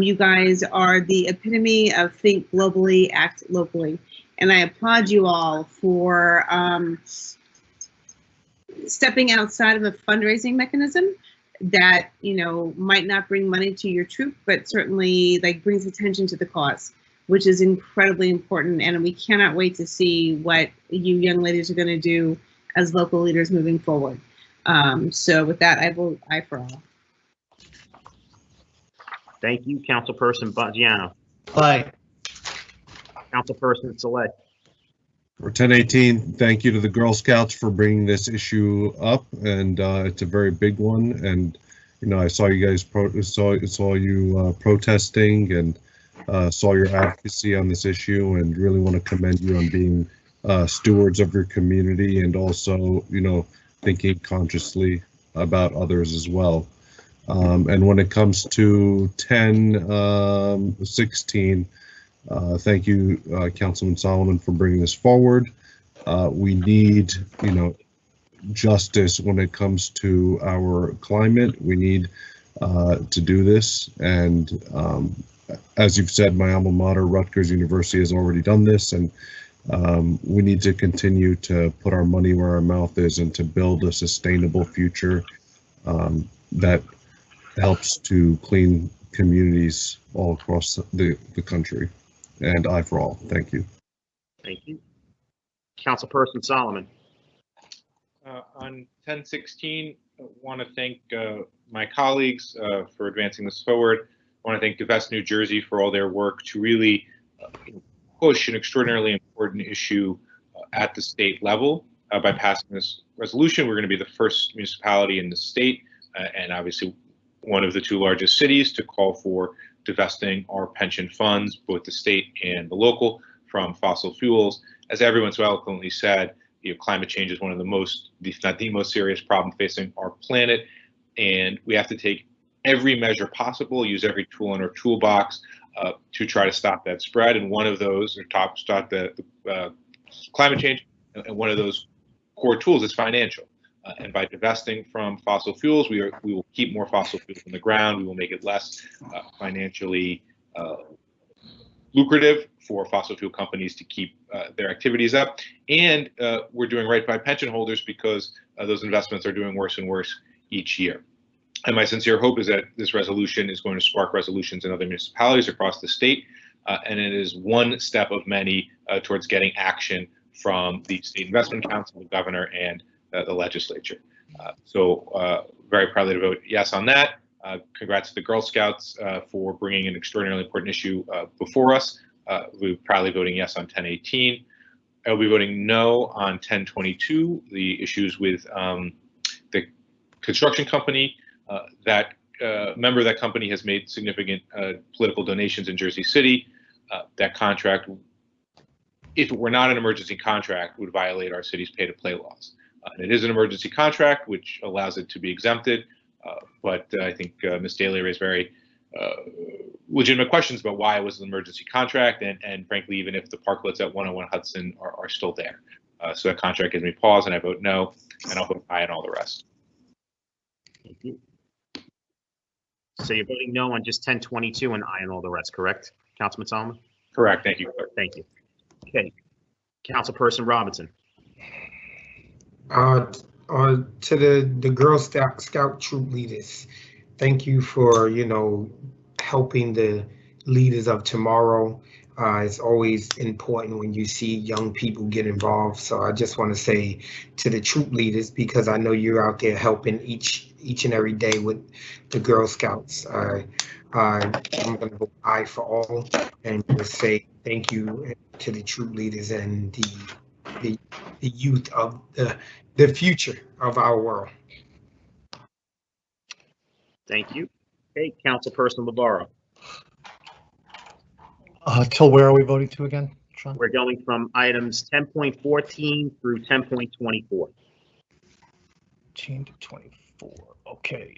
You guys are the epitome of think globally, act locally. And I applaud you all for stepping outside of a fundraising mechanism that, you know, might not bring money to your troop, but certainly like brings attention to the cause, which is incredibly important. And we cannot wait to see what you young ladies are going to do as local leaders moving forward. So with that, I vote aye for all. Thank you, Councilperson Baggiano. Aye. Councilperson Saleh. For 1018, thank you to the Girl Scouts for bringing this issue up, and it's a very big one. And you know, I saw you guys saw you protesting and saw your advocacy on this issue, and really want to commend you on being stewards of your community and also, you know, thinking consciously about others as well. And when it comes to 1016. Thank you, Councilman Solomon, for bringing this forward. We need, you know, justice when it comes to our climate. We need to do this. And as you've said, my alma mater, Rutgers University, has already done this. And we need to continue to put our money where our mouth is and to build a sustainable future that helps to clean communities all across the country. And aye for all. Thank you. Thank you. Councilperson Solomon. On 1016, I want to thank my colleagues for advancing this forward. I want to thank Divest New Jersey for all their work to really push an extraordinarily important issue at the state level. By passing this resolution, we're going to be the first municipality in the state, and obviously one of the two largest cities, to call for divesting our pension funds, both the state and the local, from fossil fuels. As everyone so eloquently said, you know, climate change is one of the most, if not the most serious problem facing our planet, and we have to take every measure possible, use every tool in our toolbox to try to stop that spread. And one of those, or stop the climate change, and one of those core tools is financial. And by divesting from fossil fuels, we will keep more fossil fuels in the ground. We will make it less financially lucrative for fossil fuel companies to keep their activities up. And we're doing right by pension holders because those investments are doing worse and worse each year. And my sincere hope is that this resolution is going to spark resolutions in other municipalities across the state. And it is one step of many towards getting action from the State Investment Council, the governor, and the legislature. So very proudly to vote yes on that. Congrats to the Girl Scouts for bringing an extraordinarily important issue before us. We're proudly voting yes on 1018. I will be voting no on 1022, the issues with the construction company. that member of that company has made significant political donations in Jersey City. That contract, if it were not an emergency contract, would violate our city's pay-to-play laws. And it is an emergency contract, which allows it to be exempted. But I think Ms. Daly raised very legitimate questions about why it was an emergency contract, and frankly, even if the parklets at 101 Hudson are still there. So that contract gives me pause, and I vote no, and I'll vote aye on all the rest. Thank you. So you're voting no on just 1022 and aye on all the rest, correct, Councilman Solomon? Correct. Thank you, clerk. Thank you. Okay, Councilperson Robinson. To the Girl Scout troop leaders, thank you for, helping the leaders of tomorrow. It's always important when you see young people get involved. So I just want to say to the troop leaders, because I know you're out there helping each and every day with the Girl Scouts. I'm going to vote aye for all and just say thank you to the troop leaders and the youth of the future of our world. Thank you. Okay, Councilperson LeBarrow. Till where are we voting to again, Sean? We're going from items 10.14 through 10.24. 18 to 24. Okay.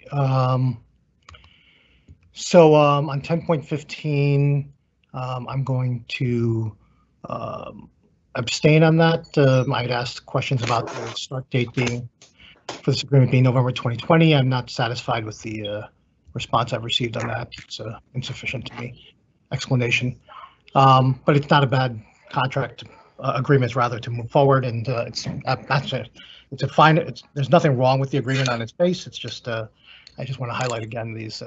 So on 10.15, I'm going to abstain on that. I'd asked questions about the start date being for this agreement being November 2020. I'm not satisfied with the response I've received on that. It's insufficient to me explanation. But it's not a bad contract agreement, rather, to move forward, and it's a fine. There's nothing wrong with the agreement on its face. It's just I just want to highlight again these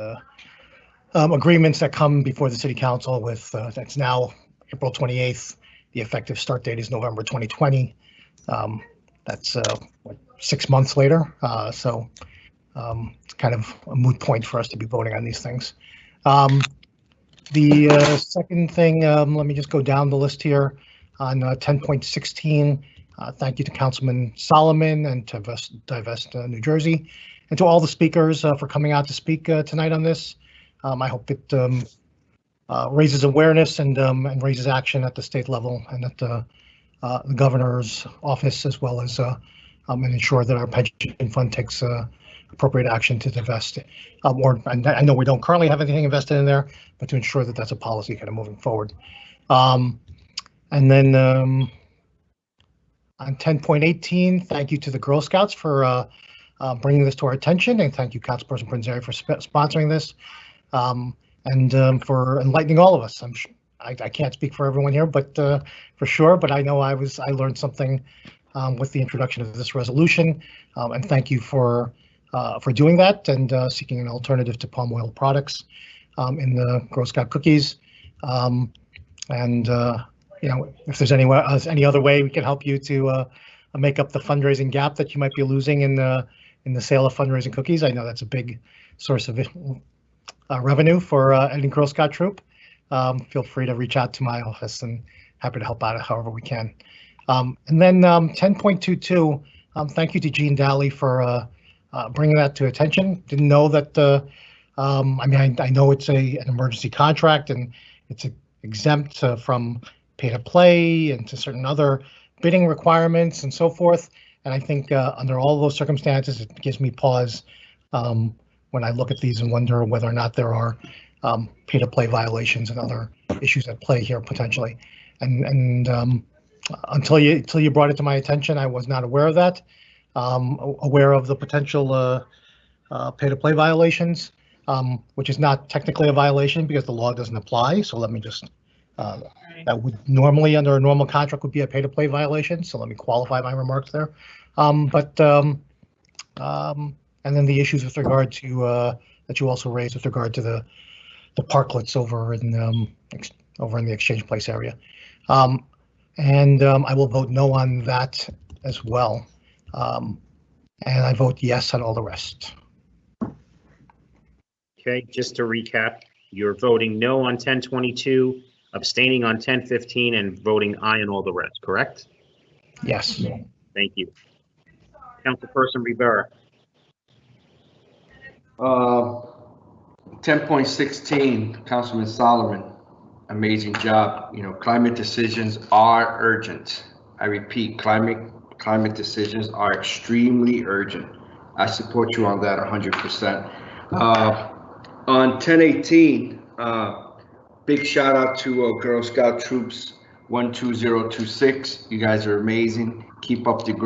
agreements that come before the City Council with that's now April 28th. The effective start date is November 2020. That's 6 months later. So it's kind of a moot point for us to be voting on these things. The second thing, let me just go down the list here on 10.16. Thank you to Councilman Solomon and to Divest New Jersey, and to all the speakers for coming out to speak tonight on this. I hope it raises awareness and raises action at the state level and at the governor's office, as well as and ensure that our pension fund takes appropriate action to divest. Or I know we don't currently have anything invested in there, but to ensure that that's a policy kind of moving forward. And then on 10.18, thank you to the Girl Scouts for bringing this to our attention, and thank you, Councilperson Prinzary, for sponsoring this and for enlightening all of us. I can't speak for everyone here, but for sure. But I know I learned something with the introduction of this resolution, and thank you for doing that and seeking an alternative to palm oil products in the Girl Scout cookies. If there's any other way we can help you to make up the fundraising gap that you might be losing in the sale of fundraising cookies, I know that's a big source of revenue for any Girl Scout troop. Feel free to reach out to my office, and happy to help out however we can. And then 10.22, thank you to Gene Daly for bringing that to attention. Didn't know that. I know it's an emergency contract and it's exempt from pay to play and to certain other bidding requirements and so forth. And I think under all those circumstances, it gives me pause when I look at these and wonder whether or not there are pay to play violations and other issues at play here potentially. And until you brought it to my attention, I was not aware of that. Aware of the potential pay-to-play violations, which is not technically a violation because the law doesn't apply. So let me just, that would normally under a normal contract would be a pay-to-play violation. So let me qualify my remarks there. And then the issues with regard to that you also raised with regard to the parklets over in the Exchange Place area. And I will vote no on that as well. And I vote yes on all the rest. Okay, just to recap, you're voting no on 1022, abstaining on 1015, and voting aye on all the rest, correct? Yes. Thank you. Councilperson Rivera. 10.16, Councilman Solomon, amazing job. You know, climate decisions are urgent. I repeat, climate decisions are extremely urgent. I support you on that 100%. On 1018, big shout out to Girl Scout Troops 12026. You guys are amazing. Keep up the great